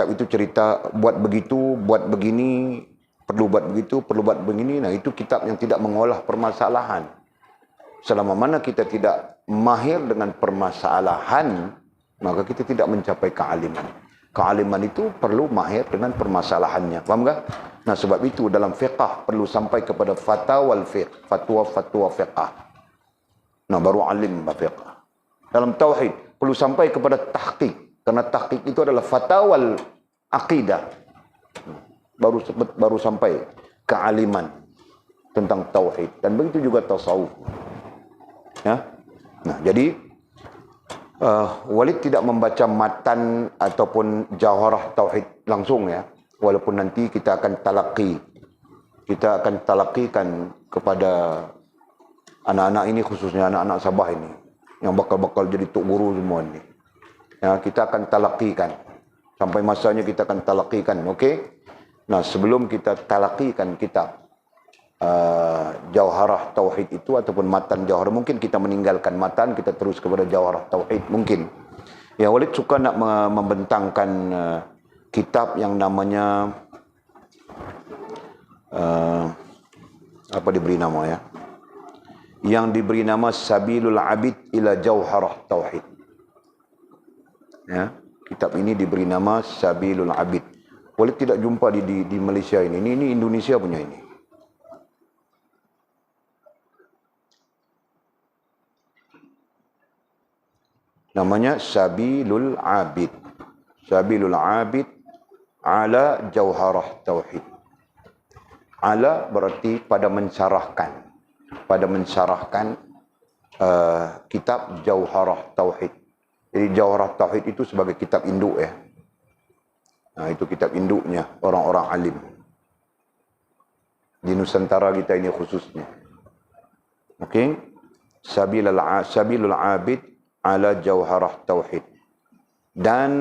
itu cerita buat begitu, buat begini, perlu buat begitu, perlu buat begini, nah itu kitab yang tidak mengolah permasalahan. Selama mana kita tidak mahir dengan permasalahan, maka kita tidak mencapai kealiman. Kealiman itu perlu mahir dengan permasalahannya. Faham tak? Nah, sebab itu dalam fiqh perlu sampai kepada fatwa fiqh, fatwa fiqh. Nah, baru alim fiqh. Dalam tauhid perlu sampai kepada tahqiq, karena tahqiq itu adalah fatwa aqidah. Baru sampai kealiman tentang tauhid, dan begitu juga tasawuf. Ya. Nah, jadi Walid tidak membaca matan ataupun jawharah tauhid langsung, ya. Walaupun nanti kita akan talaqi. Kita akan talaqikan kepada anak-anak ini, khususnya anak-anak Sabah ini, yang bakal jadi tok guru semua ini. Ya, kita akan talaqikan. Sampai masanya kita akan talaqikan, okey? Nah, sebelum kita talaqikan kitab jawharah tauhid itu ataupun matan jawharah, mungkin kita meninggalkan matan, kita terus kepada jawharah tauhid mungkin. Ya, Walid suka nak membentangkan kitab yang namanya apa diberi nama, ya? Yang diberi nama Sabilul Abid ila Jawharah Tauhid. Ya, kitab ini diberi nama Sabilul Abid. Walid tidak jumpa di Malaysia ini. Ini Indonesia punya ini. Namanya Sabilul Abid. Sabilul Abid ala Jawharah Tauhid. Ala berarti pada mensyarahkan. Pada mensyarahkan kitab Jawharah Tauhid. Jadi Jawharah Tauhid itu sebagai kitab induk, ya. Nah, itu kitab induknya orang-orang alim. Di Nusantara kita ini khususnya. Okey. Sabilul Abid ala Jawharah Tauhid. Dan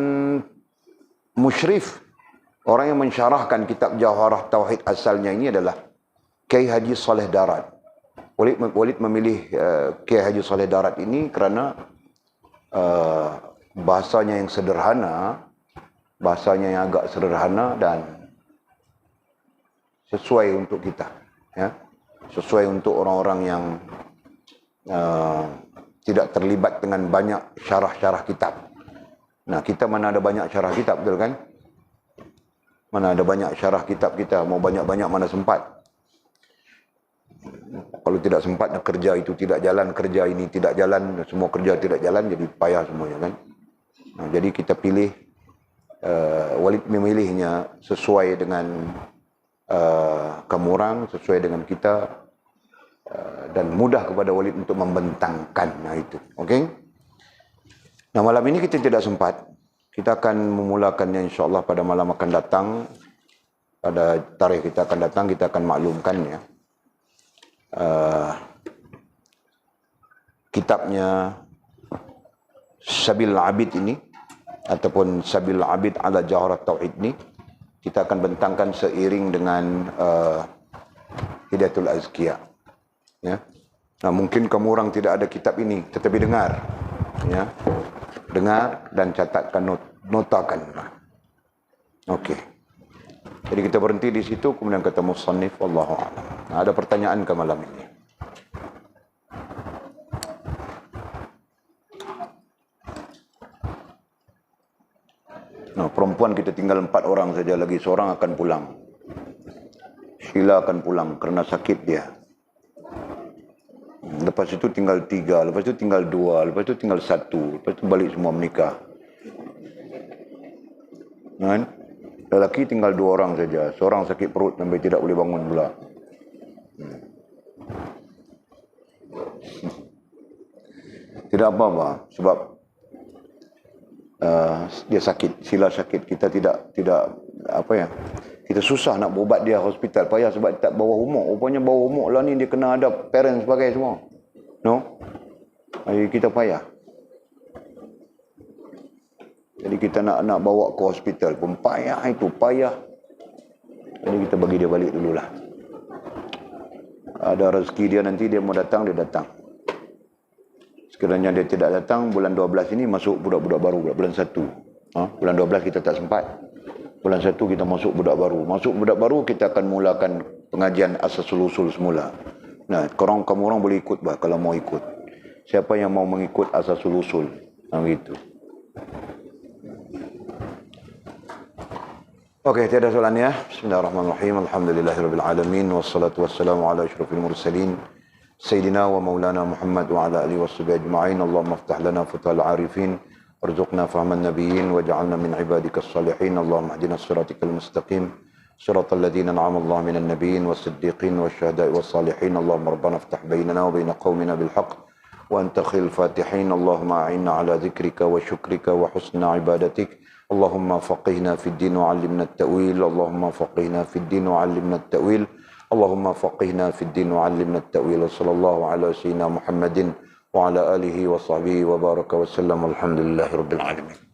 musyrif, orang yang mensyarahkan kitab Jawharah Tauhid asalnya ini adalah Kiai Haji Saleh Darat. Walid memilih Kiai Haji Saleh Darat ini kerana bahasanya yang sederhana, bahasanya yang agak sederhana dan sesuai untuk kita, ya. Sesuai untuk orang-orang yang tidak terlibat dengan banyak syarah-syarah kitab. Nah, kita mana ada banyak syarah kitab, betul kan? Mana ada banyak syarah kitab kita, mau banyak-banyak mana sempat. Kalau tidak sempat, kerja itu tidak jalan, kerja ini tidak jalan, semua kerja tidak jalan, jadi payah semuanya, kan? Nah, jadi kita pilih, Walid memilihnya sesuai dengan kamu orang, sesuai dengan kita, dan mudah kepada Walid untuk membentangkan. Nah, itu, okey? Nah, malam ini kita tidak sempat. Kita akan memulakannya insyaAllah pada malam akan datang. Pada tarikh kita akan datang, kita akan maklumkannya. Kitabnya Sabil Abid ini, ataupun Sabil Abid ala Jawharah Tauhid ini, kita akan bentangkan seiring dengan Hidayatul Azkiya. Ya. Nah, mungkin kamu orang tidak ada kitab ini, tetapi dengar, ya, dengar dan catatkan, notakan. Okey. Jadi kita berhenti di situ, kemudian kata musannif, wallahu a'lam. Nah, ada pertanyaan ke malam ini? Nah, perempuan kita tinggal 4 orang saja, lagi seorang akan pulang. Sheila akan pulang kerana sakit dia. Lepas itu tinggal 3, lepas itu tinggal 2, lepas itu tinggal 1, lepas itu balik semua menikah. Kan? Lelaki tinggal 2 orang saja, seorang sakit perut sampai tidak boleh bangun pula. Tidak apa-apa, sebab dia sakit, Sheila sakit, kita tidak apa ya, kita susah nak berubat dia hospital, payah sebab tak bawah umur. Rupanya bawah umur lah ni dia kena ada parents sebagai semua. No? Jadi kita payah. Jadi kita nak bawa ke hospital pun payah, itu payah. Jadi kita bagi dia balik dululah. Ada rezeki dia nanti, dia mau datang, dia datang. Sekiranya dia tidak datang, bulan 12 ini masuk budak-budak baru, bulan 1. Bulan 12 kita tak sempat. Bulan 1 kita masuk budak baru. Masuk budak baru, kita akan mulakan pengajian Asasul Usul semula. Nah, kamu orang boleh ikut bah, kalau mau ikut. Siapa yang mau mengikut asasul usul? Gitu. Okey, tiada soalan ya. Bismillahirrahmanirrahim. Alhamdulillahirabbil alamin wassalatu wassalamu ala asyrafil mursalin sayyidina wa maulana Muhammad wa ala alihi washabihi ajma'in. Allahumma iftah lana futal arifin warzuqna fahman nabiyyin waj'alna min ibadikas salihin. Allahumma hdina siratal mustaqim siratal ladzina an'ama Allahu minan nabiyyin was-siddiqin wasyuhada'i was-salihin. Allahumma rabbana iftah bainana wa bain qaumina bil haqq wa anta khil fatihin. Allahumma a'inna ala dzikrika wa syukrika wa husna ibadatik. اللهم فقهنا في الدين وعلمنا التأويل. اللهم فقهنا في الدين وعلمنا التأويل. اللهم فقهنا في الدين وعلمنا التأويل. صلى الله على سيدنا محمد وعلى آله وصحبه وبارك وسلم. الحمد لله رب العالمين.